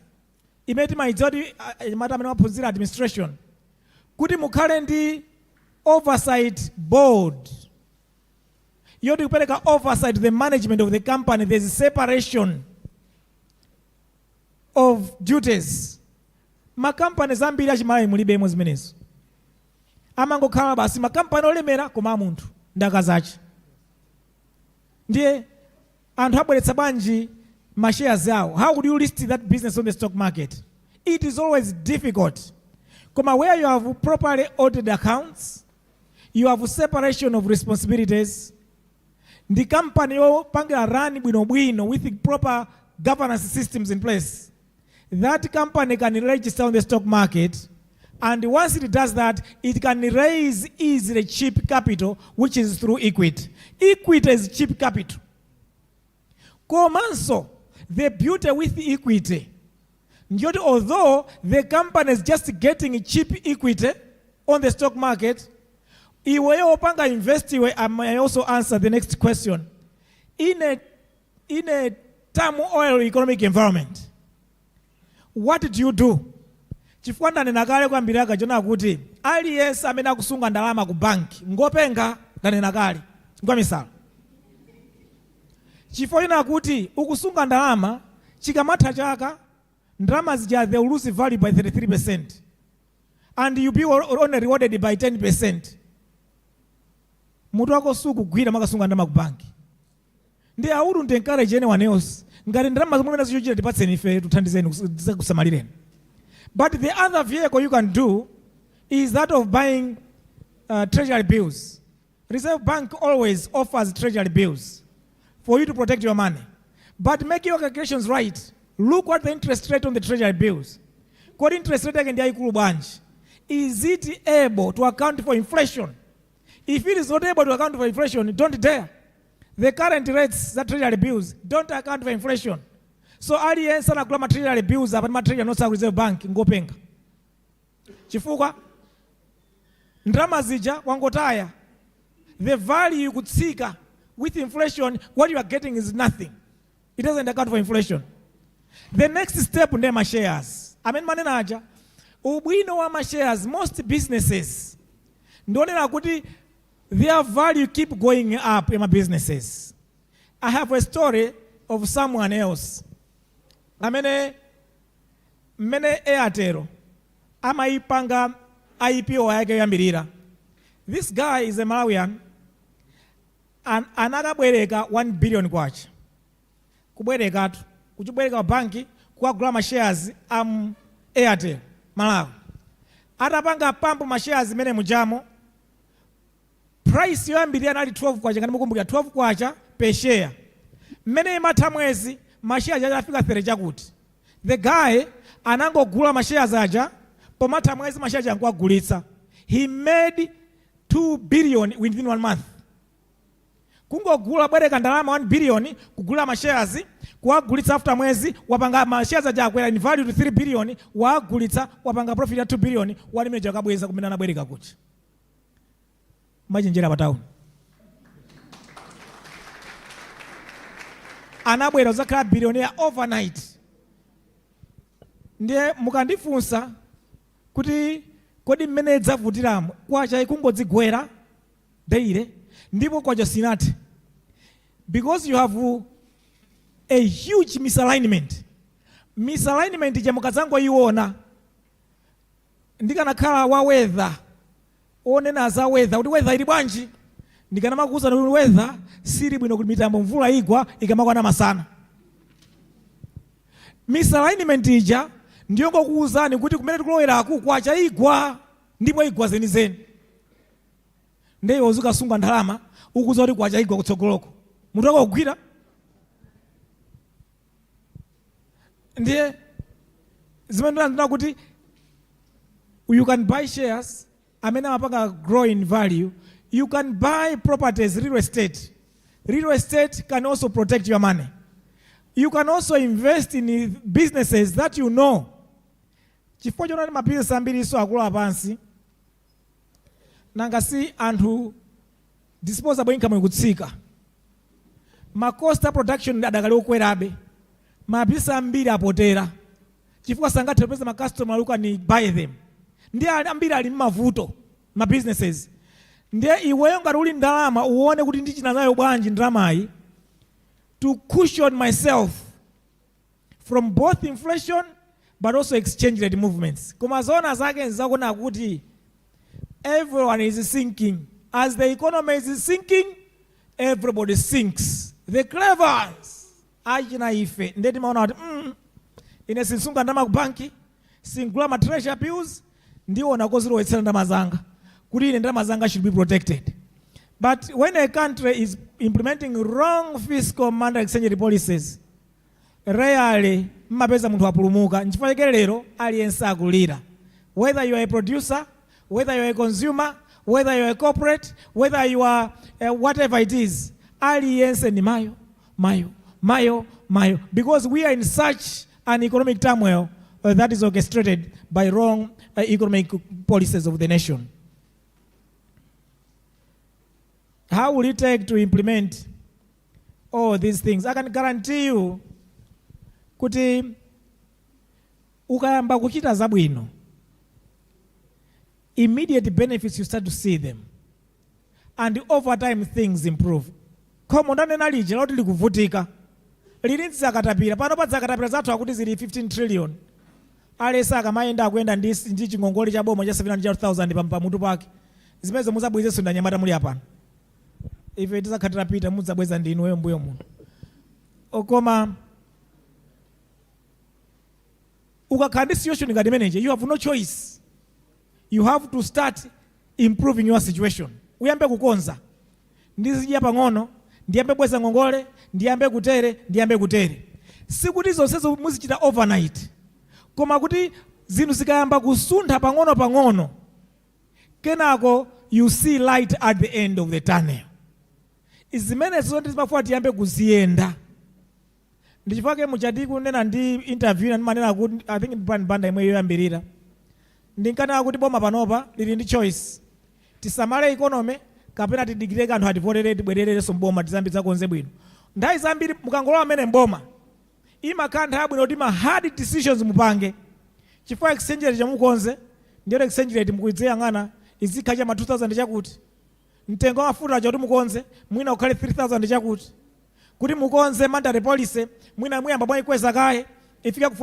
imeti maizodi matamene maphunzira administration kuti mukhale ndi oversight board yoti kupereka oversight the management of the company. There's a separation of duties. Ma companies ambiri achimalawi mulibemo zimenezo. Amangokhala basi ma company olemera koma munthu ndaka zache. Ndiye anthu abweretsa banji ma shares yawo. How would you list that business on the stock market? It is always difficult. Koma where you have properly audited accounts, you have separation of responsibilities, the company pangira run bwino with proper governance systems in place, that company can register on the stock market, and once it does that, it can raise easily cheap capital, which is through equity. Equity is cheap capital. Komanso, the beauty with equity, although the company is just getting cheap equity on the stock market, iwe opanga invest iwe, I may also answer the next question. In a in a turmoil economic environment, what do you do? Chifukwa ndanena kale kwambiri chona kuti aliyense amene akusunga ndalama ku banki ngopenga, ndanena kale ngwa misala. Chifukwa ina kuti ukusunga ndalama chikamatha chaka ndalama zija they will lose value by 33% and you be only rewarded by 10%. Mutu wako sukugwira makasunga ndalama ku banki. Ndi I wouldn't encourage anyone else. Ngati ndalama zomwe nazichita tipatseni ife tuthandizeni kusamalireni. But the other vehicle you can do is that of buying treasury bills. Reserve Bank always offers treasury bills for you to protect your money. But make your calculations right. Look at the interest rate on the treasury bills. What interest rate again ikulu bwanji? Is it able to account for inflation? If it is not able to account for inflation, don't dare. The current rates that treasury bills don't account for inflation. So aliyense anakula ma treasury bills apa ma treasury notes a Reserve Bank ngopenga. Chifukwa ndalama zija wangotaya. The value you could seek with inflation, what you are getting is nothing. It doesn't account for inflation. The next step ndema shares. Manena aja. Ubwino wa ma shares, most businesses ndonena kuti their value keep going up in my businesses. I have a story of someone else. Mene Airtel amaipanga IPO yake yambirira. This guy is a Malawian and anakabwereka 1 billion kwacha. Kubwereka tu. Kuchibwereka banki kuagula ma shares Airtel Malawi. Atapanga pampu ma shares mene mujamo. Price yoyambirira nali 12 kwacha ngani mukumbukira 12 kwacha per share. Mene matha mwezi ma shares yafika 30 chakuti. The guy anangogula ma shares aja pomatha mwezi ma shares yankuagulitsa. He made 2 billion within 1 month. Kungogula bwereka ndalama 1 billion kugula ma shares kuagulitsa after mwezi wapanga ma shares aja akwera in value to 3 billion waagulitsa wapanga profit ya 2 billion wali meja kabweza kumene anabwereka kuti. Majinjira patauni. Anabwera uzakhala billionaire overnight. Ndiye mukandifunsa kuti kodi mmene dzavutiramo kwacha ikungodzigwera daily ndipo kwacha sinati. Because you have a huge misalignment. Misalignment ja mukazango iona ndikanakhala wa weather. Onena za weather, kuti weather ili bwanji ndikanamakuuza kuti weather siri bwino kuti mitambo mvula igwa ikamakwana masana. Misalignment ija ndiyo ngokuuzani kuti kumene tikuloweraku kwacha igwa ndipo igwa zenizeni. Ndiye uzukasunga ndalama ukuza kuti kwacha igwa kutsogoloko. Mutu wako kugwira. Ndiye zimene ndina kuti you can buy shares amene amapanga grow in value. You can buy properties, real estate. Real estate can also protect your money. You can also invest in businesses that you know. Chifukwa chonani mabusiness ambiri so akula pansi. Nangasi anthu disposable income ikutsika. Ma cost of production adakali okwerabe. Mabusiness ambiri apotera. Chifukwa sangathe pesa ma customer who can buy them. Ndiye ambiri ali mavuto ma businesses. Ndiye iweyo ngati uli ndalama uone kuti ndichina nayo bwanji ndalamayi to cushion myself from both inflation but also exchange rate movements. Koma zona zake nzakona kuti everyone is sinking. As the economy is sinking, everybody sinks. The clever ones achina ife ndeti maona kuti ine sinsunga ndama ku banki singula ma treasury bills ndiona kozilowetsera ndama zanga kuti ine ndama zanga should be protected. But when a country is implementing wrong fiscal monetary exchange policies, rarely mmapeza munthu apulumuka. Nchifukwa chake lero aliyense akulira. Whether you are a producer, whether you are a consumer, whether you are a corporate, whether you are whatever it is, aliyense ni mayo. Because we are in such an economic turmoil that is orchestrated by wrong economic policies of the nation. How will it take to implement all these things, I can guarantee you kuti ukayamba kuchita zabwino, immediate benefits you start to see them, and over time things improve. Koma ndanena lije loti likuvutika lili nzakatapira pano pa zakatapira zathu akuti zili 15 trillion alesa akamayenda akuyenda ndi chingongole cha boma cha 700,000 pamutu pake zimene muzabwezeso ndanyamata muli apano ife tizakhatira pita mudzabweza ndi inuyo mbuyo muno. Koma ukakhala ndi situation ngati manager, you have no choice, you have to start improving your situation. Uyambe kukonza ndizidya pang'ono, ndiyambe bweza ngongole, ndiyambe kutere. Sikuti zonsezo muzichita overnight, koma kuti zinthu zikayamba kusuntha pang'ono, kenako you see light at the end of the tunnel. Izimenezo ndizimafuna tiyambe kuziyenda. Ndichifukwa muchati kunena ndi interview ndimanena kuti I think banda imwe yoyambirira ndinkana kuti boma panopa lili ndi choice, tisamale economy kapena tidigire kanthu ativotere tibwerereso mboma tizambitsa konze bwino. Nthawi zambiri mukangolowa amene mboma imakhala nthawi yabwino kuti ma hard decisions mupange, chifukwa exchange rate chamukonze ndiyo exchange rate mukudziyang'ana izikhala cha ma 2000 chakuti, mtengo wa mafuta kuti mukonze mwina ukhale 3000 chakuti, kuti mukonze mandatory policy mwina muyamba mwayikweza kaye ifika ku